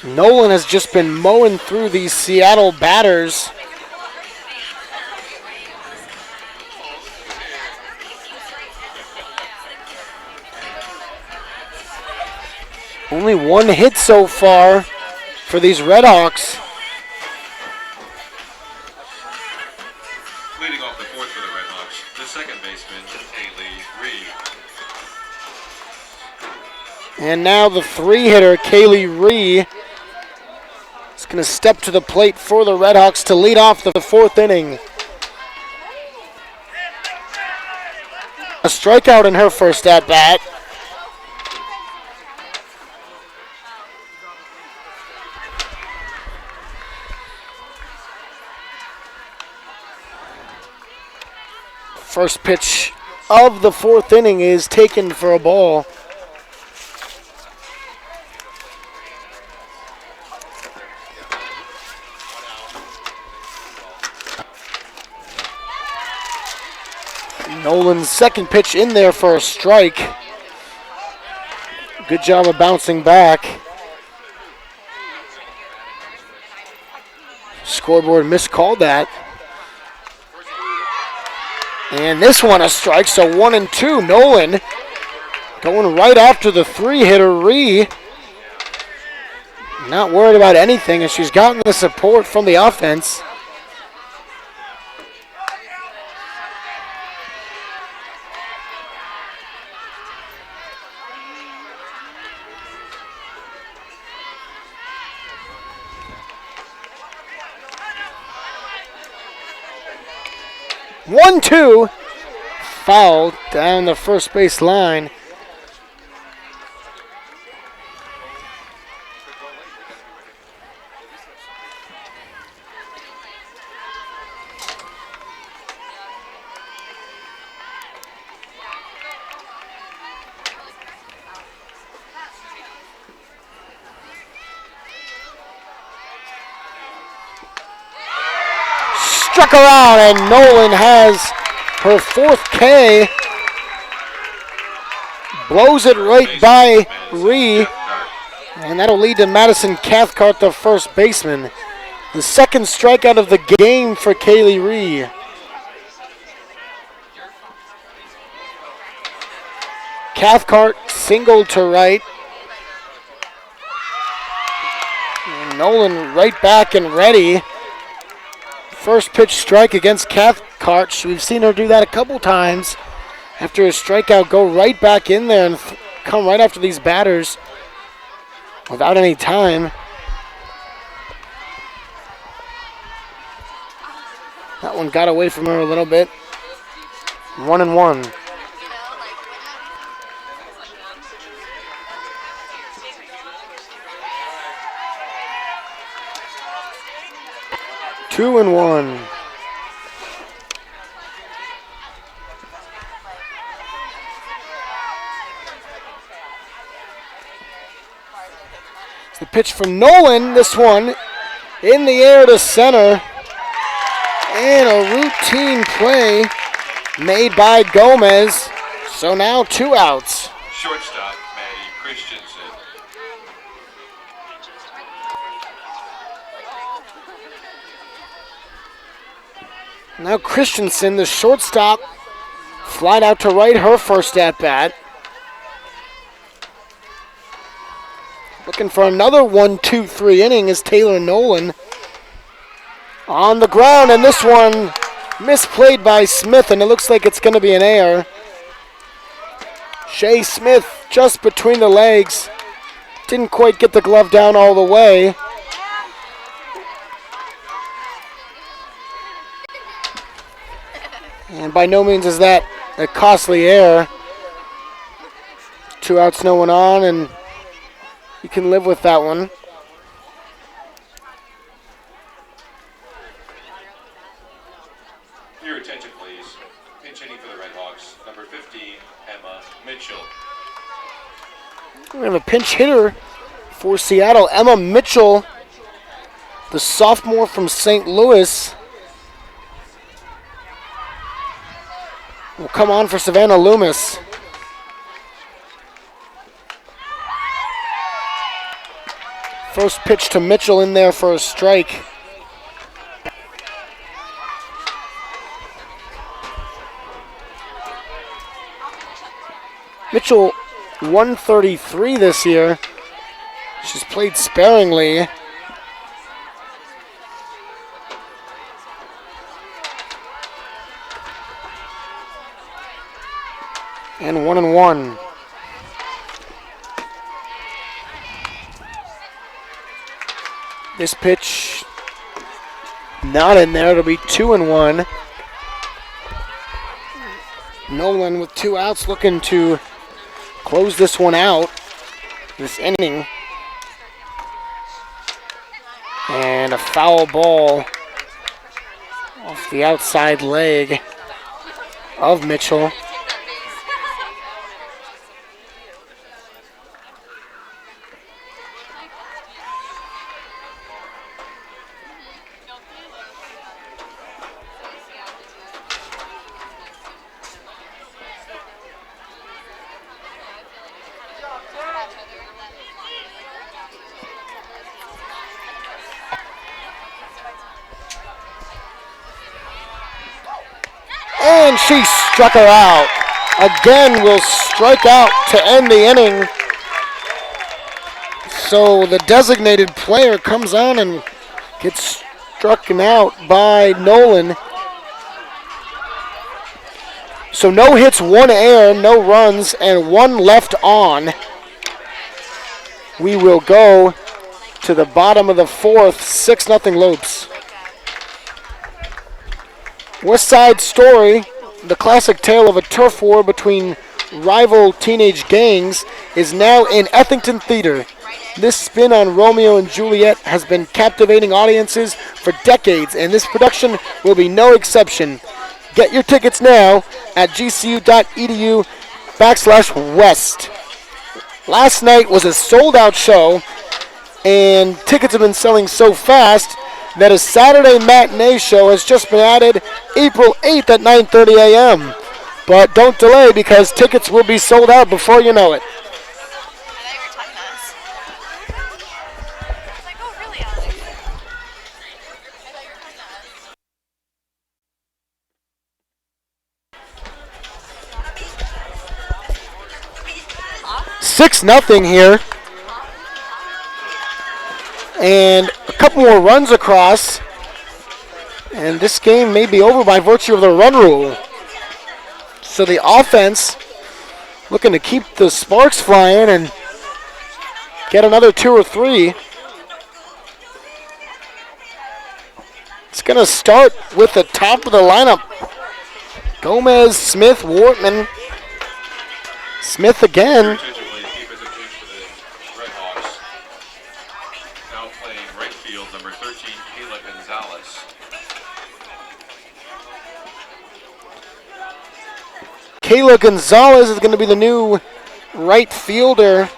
Nolan has just been mowing through these Seattle batters. Only one hit so far for these Redhawks. Leading off the fourth for the Redhawks, the second baseman, Kaylee Reed. And now the 3-hitter, Kaylee Ree, is going to step to the plate for the Redhawks to lead off the fourth inning. A strikeout in her first at-bat. First pitch of the fourth inning is taken for a ball. Nolan's second pitch in there for a strike. Good job of bouncing back. Scoreboard miscalled that. And this one a strike, so 1-2. Nolan going right after the 3-hitter, Ree. Not worried about anything, and she's gotten the support from the offense. One, two, foul down the first base line. Struck her out, and Nolan has her fourth K. Blows it right by Ree, and that'll lead to Madison Cathcart, the first baseman. The second strikeout of the game for Kaylee Ree. Cathcart singled to right. And Nolan right back and ready. First pitch strike against Cathcart. We've seen her do that a couple times. After a strikeout, go right back in there and come right after these batters without any time. That one got away from her a little bit. 1-1. Two and one. It's the pitch from Nolan. This one in the air to center. And a routine play made by Gomez. So now 2 outs. Shortstop, Maddie Christensen. Now Christensen, the shortstop, flied out to right, her first at-bat. Looking for another 1-2-3 inning is Taylor Nolan. On the ground, and this one misplayed by Smith, and it looks like it's going to be an error. Shea Smith just between the legs. Didn't quite get the glove down all the way. And by no means is that a costly error. 2 outs, no one on, and you can live with that one. Your attention, please. Pinch hitting for the Redhawks, number 15, Emma Mitchell. We have a pinch hitter for Seattle, Emma Mitchell, the sophomore from St. Louis. Will come on for Savannah Loomis. First pitch to Mitchell in there for a strike. Mitchell, 133 this year. She's played sparingly. And 1-1. This pitch not in there. It'll be 2-1. Nolan with 2 outs looking to close this one out, this inning. And a foul ball off the outside leg of Mitchell. And she struck her out. Again, will strike out to end the inning. So the designated player comes on and gets struck out by Nolan. So no hits, 1 error, no runs, and 1 left on. We will go to the bottom of the 4th, 6-0 Lopes. West Side Story, the classic tale of a turf war between rival teenage gangs, is now in Ethington Theater. This spin on Romeo and Juliet has been captivating audiences for decades, and this production will be no exception. Get your tickets now at gcu.edu/west. Last night was a sold-out show, and tickets have been selling so fast that a Saturday matinee show has just been added April 8th at 9:30 a.m. But don't delay because tickets will be sold out before you know it. 6-0 here. And a couple more runs across. And this game may be over by virtue of the run rule. So the offense looking to keep the sparks flying and get another 2 or 3. It's going to start with the top of the lineup. Gomez, Smith, Wortman. Smith again. Now playing right field, number 13, Kayla Gonzalez. Kayla Gonzalez is going to be the new right fielder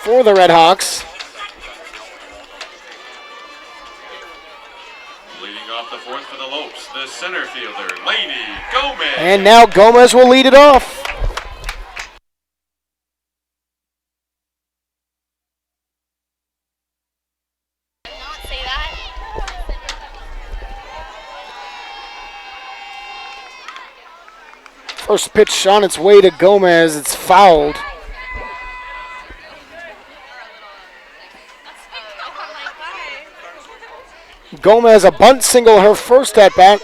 for the Red Hawks. Leading off the 4th for the Lopes, the center fielder, Lady Gomez. And now Gomez will lead it off. First pitch on its way to Gomez. It's fouled. Gomez, a bunt single, her first at bat.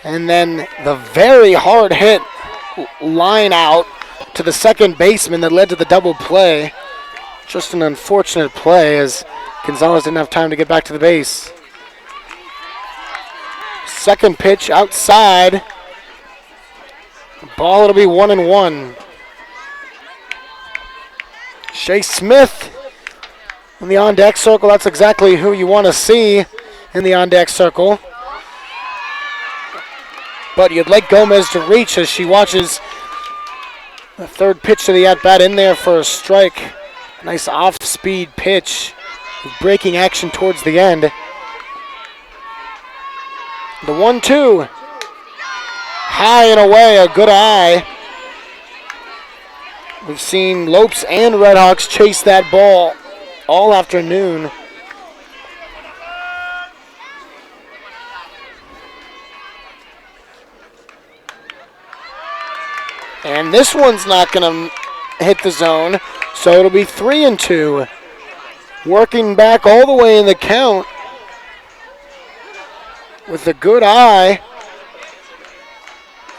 And then the very hard hit line out to the second baseman that led to the double play. Just an unfortunate play as Gonzalez didn't have time to get back to the base. Second pitch outside. Ball, it'll be 1-1. Shea Smith in the on-deck circle. That's exactly who you want to see in the on-deck circle. But you'd like Gomez to reach as she watches the third pitch of the at-bat in there for a strike. Nice off-speed pitch with breaking action towards the end. The 1-2. High and away, a good eye. We've seen Lopes and Redhawks chase that ball all afternoon. And this one's not going to hit the zone, so it'll be 3-2. Working back all the way in the count with a good eye.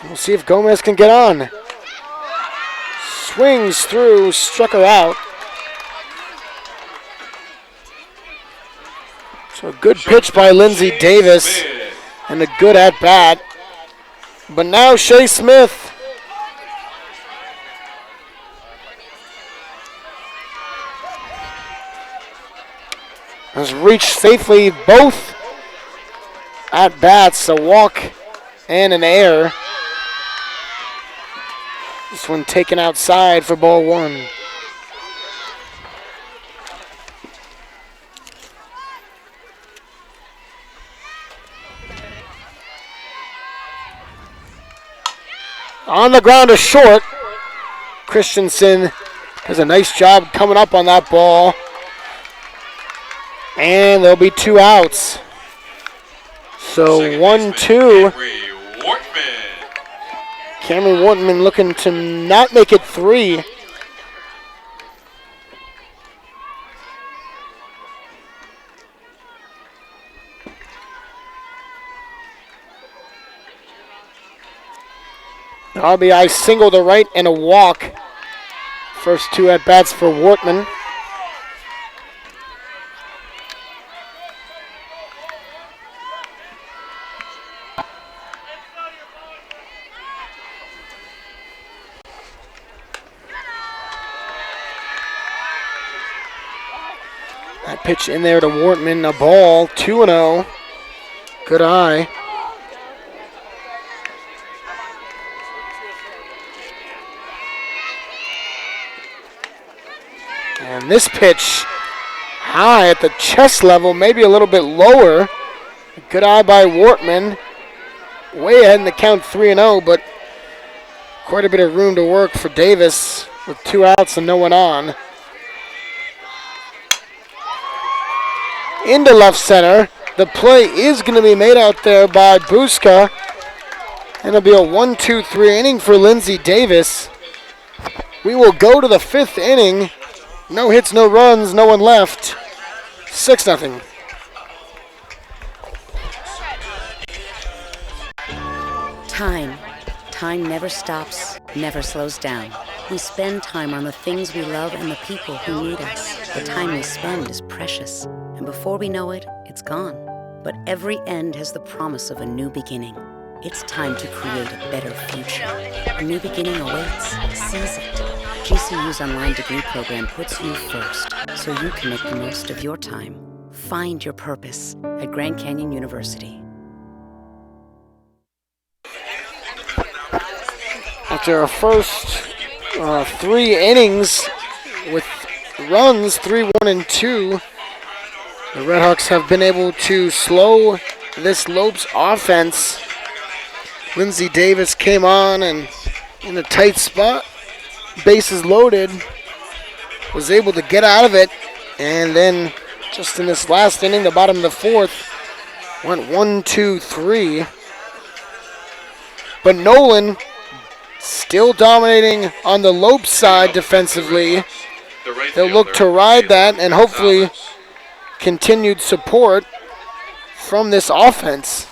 We'll see if Gomez can get on. Swings through, struck her out. So a good pitch by Lindsay Davis and a good at-bat. But now Shea Smith has reached safely both at-bats, a walk and an error. This one taken outside for ball one. On the ground to short. Christensen does a nice job coming up on that ball. And there'll be 2 outs. So 1-2. Cameron Wortman looking to not make it 3. RBI single to right and a walk. First 2 at-bats for Wortman. That pitch in there to Wortman, a ball, 2-0. Good eye. And this pitch high at the chest level, maybe a little bit lower. Good eye by Wortman. Way ahead in the count, 3-0, but quite a bit of room to work for Davis with 2 outs and no one on. Into left center. The play is going to be made out there by Buska. And it'll be a 1-2-3 inning for Lindsay Davis. We will go to the 5th inning. No hits, no runs, no one left. 6-0. Time never stops, never slows down. We spend time on the things we love and the people who need us. The time we spend is precious, and before we know it, it's gone. But every end has the promise of a new beginning. It's time to create a better future. A new beginning awaits. Seize it. GCU's online degree program puts you first, so you can make the most of your time. Find your purpose at Grand Canyon University. After our first 3 innings with runs, 3-1 and 2, the Redhawks have been able to slow this Lopes offense. Lindsay Davis came on and in a tight spot, bases loaded, was able to get out of it, and then just in this last inning, the bottom of the 4th, went 1-2-3. But Nolan still dominating on the Lopes side defensively. They'll look to ride that and hopefully continued support from this offense.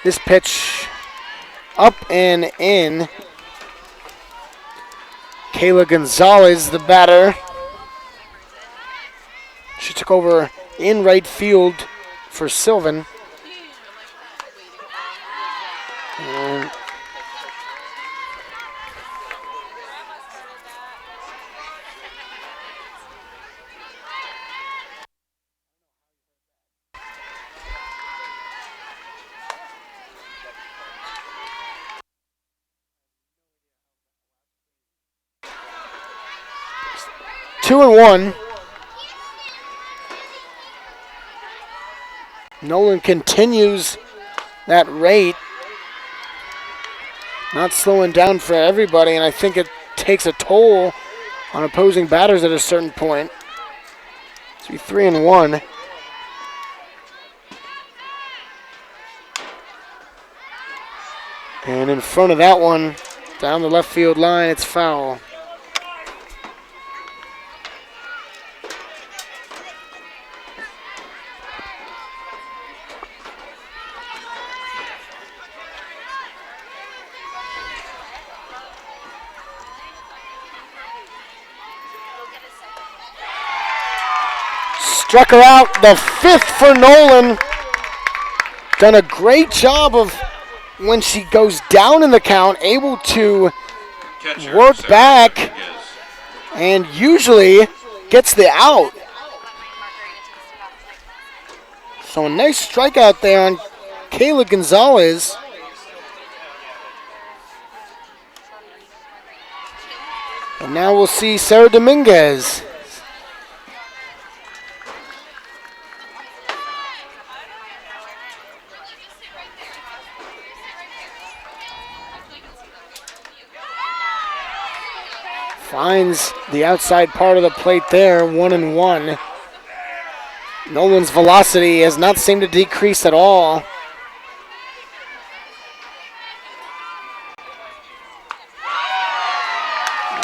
This pitch up and in. Kayla Gonzalez, the batter. She took over in right field for Sylvan. And 2-1. Nolan continues that rate. Not slowing down for everybody, and I think it takes a toll on opposing batters at a certain point. It's 3-1. And in front of that one, down the left field line, it's foul. Struck her out, the 5th for Nolan. Done a great job of, when she goes down in the count, able to work back and usually gets the out. So a nice strikeout there on Kayla Gonzalez. And now we'll see Sarah Dominguez. Finds the outside part of the plate there, 1-1. Nolan's velocity has not seemed to decrease at all.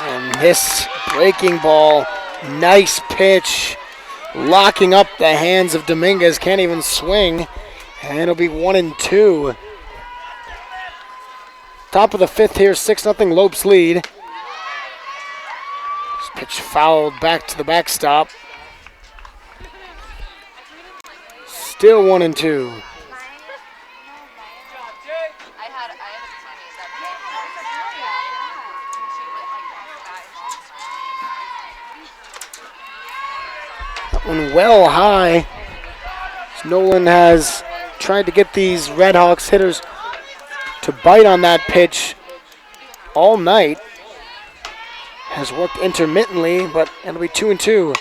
And this breaking ball, nice pitch, locking up the hands of Dominguez, can't even swing, and it'll be 1-2. Top of the 5th here, 6-0 Lopes lead. Pitch fouled back to the backstop. Still 1-2. That one well high. Nolan has tried to get these Redhawks hitters to bite on that pitch all night. Has worked intermittently, but it'll be 2-2.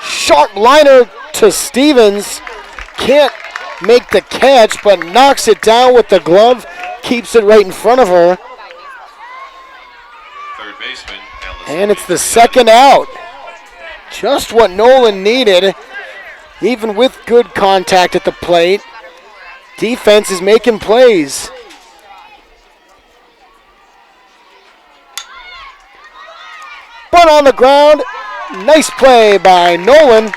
Sharp liner to Stevens. Can't make the catch, but knocks it down with the glove. Keeps it right in front of her. Third baseman, and it's the 2nd out. Just what Nolan needed, even with good contact at the plate. Defense is making plays. But on the ground, nice play by Nolan.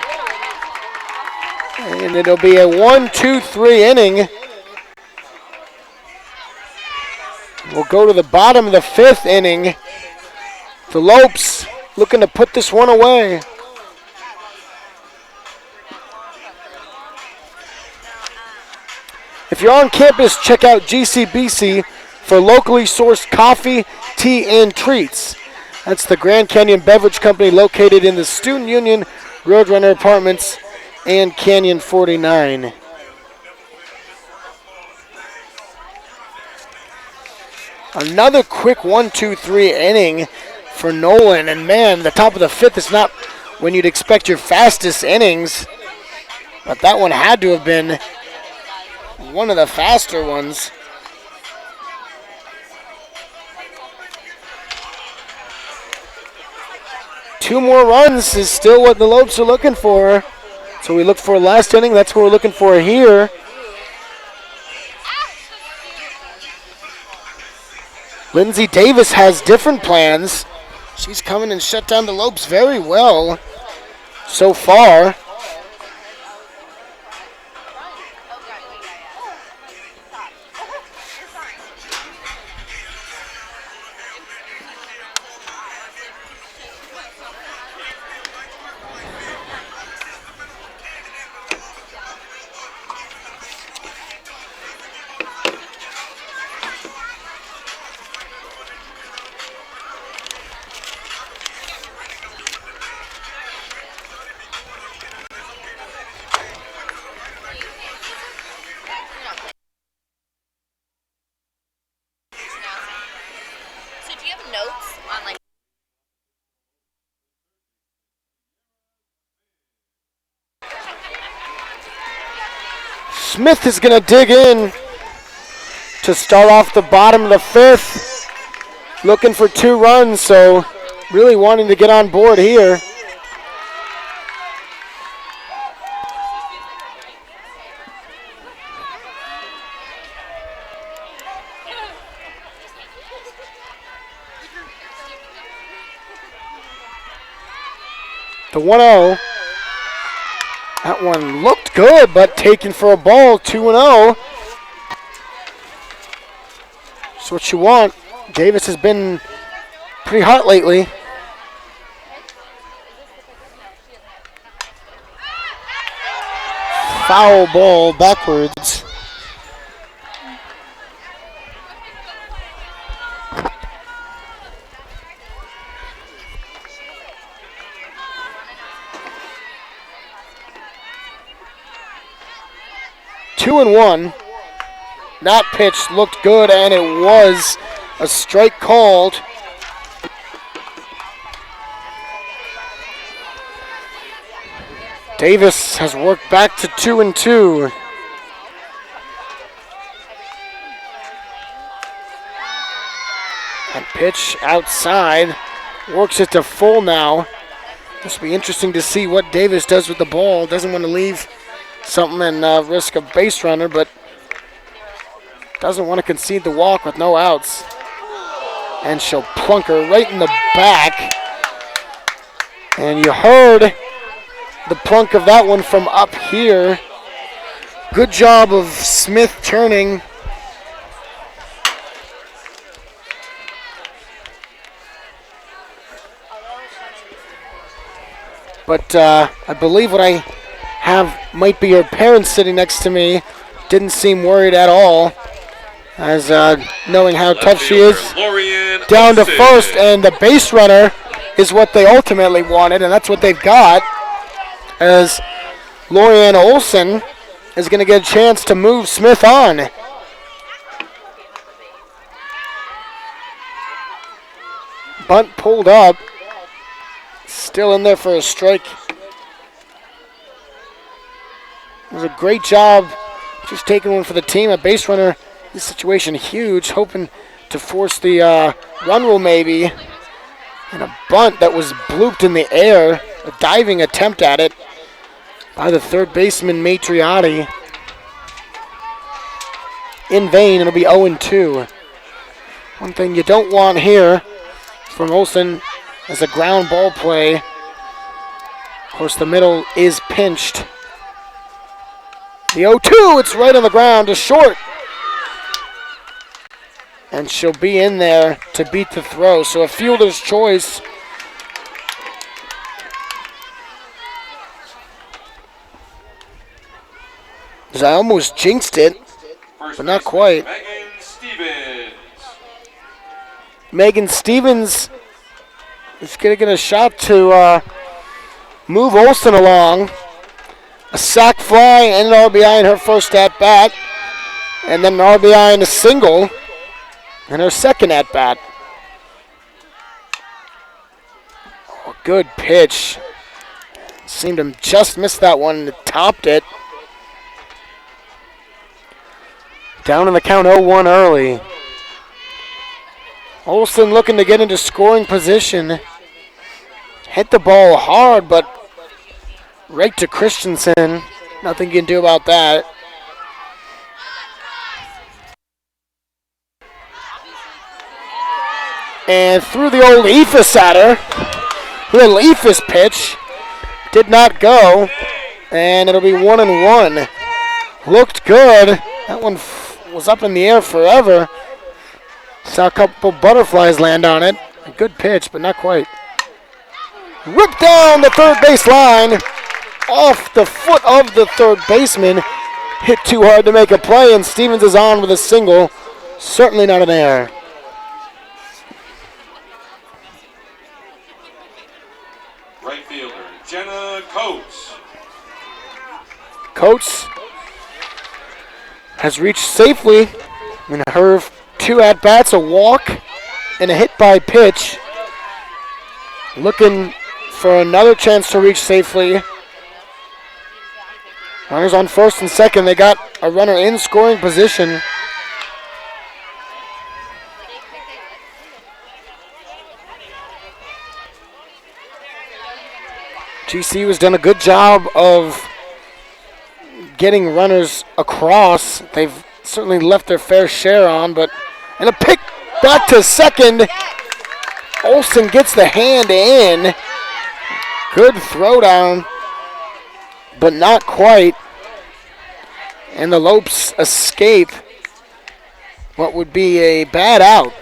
And it'll be a 1-2-3 inning. We'll go to the bottom of the 5th inning. The Lopes looking to put this one away. If you're on campus, check out GCBC for locally sourced coffee, tea, and treats. That's the Grand Canyon Beverage Company located in the Student Union, Roadrunner Apartments, and Canyon 49. Another quick 1-2-3 inning for Nolan. And man, the top of the 5th is not when you'd expect your fastest innings. But that one had to have been one of the faster ones. Two more runs is still what the Lopes are looking for. So we looked for last inning. That's what we're looking for here. Lindsay Davis has different plans. She's coming and shut down the Lopes very well so far. Smith is going to dig in to start off the bottom of the 5th. Looking for 2 runs, so really wanting to get on board here. The 1-0. That one looked good, but taken for a ball. 2-0. That's what you want. Davis has been pretty hot lately. Foul ball backwards. Two and one. That pitch looked good, and it was a strike called. Davis has worked back to 2-2. That pitch outside, works it to full now. This will be interesting to see what Davis does with the ball. Doesn't want to leave something and risk a base runner, but doesn't want to concede the walk with no outs. And she'll plunk her right in the back. And you heard the plunk of that one from up here. Good job of Smith turning. But I believe what I have might be her parents sitting next to me. Didn't seem worried at all, as knowing how tough she is. Down to first, and the base runner is what they ultimately wanted, and that's what they've got, as Lorianne Olson is going to get a chance to move Smith on. Bunt pulled up. Still in there for a strike. It was a great job just taking one for the team. A base runner, this situation huge, hoping to force the run rule maybe. And a bunt that was blooped in the air. A diving attempt at it by the third baseman, Matriotti. In vain, it'll be 0-2. One thing you don't want here from Olsen is a ground ball play. Of course, the middle is pinched. The 0-2, it's right on the ground to short. And she'll be in there to beat the throw. So a fielder's choice. As I almost jinxed it, but not quite. Megan Stevens is going to get a shot to move Olsen along. A sac fly and an RBI in her first at-bat. And then an RBI and a single in her second at-bat. Oh, good pitch. Seemed to just miss that one and topped it. Down in the count 0-1 early. Olsen looking to get into scoring position. Hit the ball hard, but right to Christensen. Nothing you can do about that. And threw the old Ephus at her. Little Ephus pitch. Did not go. And it'll be 1-1. Looked good. That one was up in the air forever. Saw a couple butterflies land on it. A good pitch, but not quite. Ripped down the third base line. Off the foot of the third baseman. Hit too hard to make a play, and Stevens is on with a single. Certainly not an error. Right fielder, Jenna Coates. Coates has reached safely in her 2 at-bats, a walk and a hit by pitch. Looking for another chance to reach safely. Runners on first and second. They got a runner in scoring position. GCU has done a good job of getting runners across. They've certainly left their fair share on, but and a pick back to second. Olsen gets the hand in. Good throwdown, but not quite. And the Lopes escape what would be a bad out.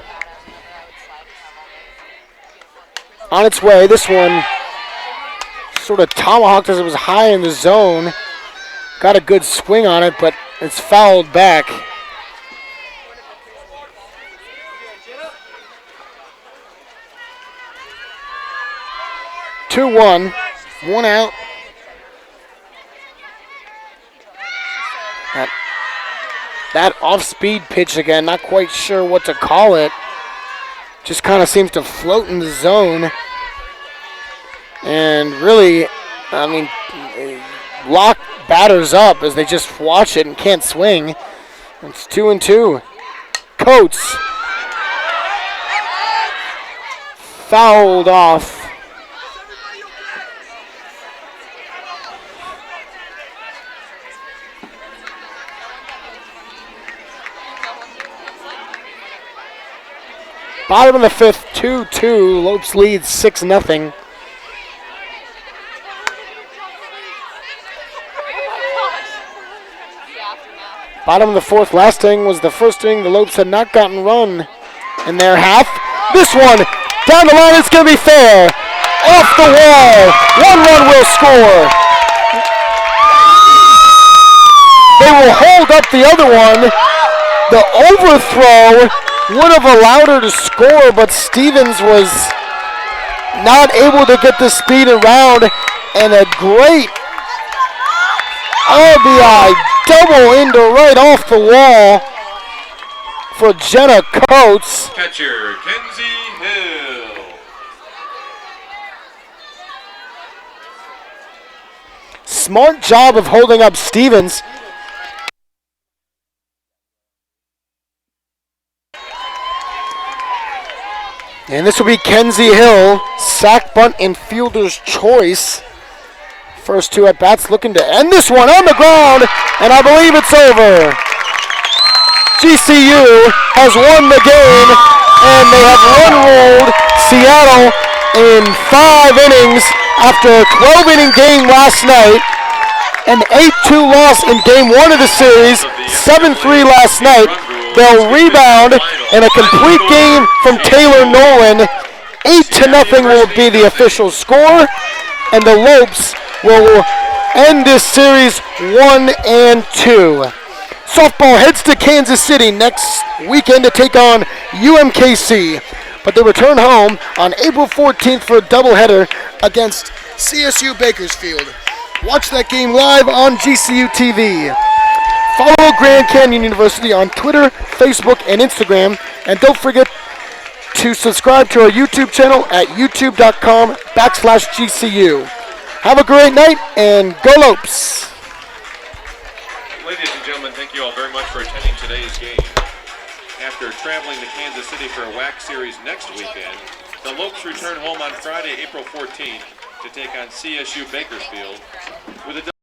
On its way, this one sort of tomahawked as it was high in the zone. Got a good swing on it, but it's fouled back. Two, one out. That off-speed pitch again, not quite sure what to call it. Just kind of seems to float in the zone. And really, I mean, lock batters up as they just watch it and can't swing. It's 2-2. Coates fouled off. Bottom of the fifth, 2-2. Lopes leads 6-0. Bottom of the fourth, last inning was the first inning the Lopes had not gotten run in their half. This one, down the line, it's going to be fair. Off the wall, 1 run will score. They will hold up the other one. The overthrow would have allowed her to score, but Stevens was not able to get the speed around, and a great RBI double into right off the wall for Jenna Coates. Catcher, Kenzie Hill. Smart job of holding up Stevens. And this will be Kenzie Hill, sack bunt and fielder's choice. First two at bats looking to end this one on the ground, and I believe it's over. GCU has won the game, and they have run-rolled Seattle in 5 innings after a 12-inning game last night. An 8-2 loss in game 1 of the series, 7-3 last night. They'll rebound in a complete game from Taylor Nolan. 8-0 will be the official score, and the Lopes will end this series 1-2. Softball heads to Kansas City next weekend to take on UMKC, but they return home on April 14th for a doubleheader against CSU Bakersfield. Watch that game live on GCU TV. Follow Grand Canyon University on Twitter, Facebook, and Instagram, and don't forget to subscribe to our YouTube channel at youtube.com/GCU. Have a great night, and go Lopes! Ladies and gentlemen, thank you all very much for attending today's game. After traveling to Kansas City for a WAC series next weekend, the Lopes return home on Friday, April 14th to take on CSU Bakersfield with a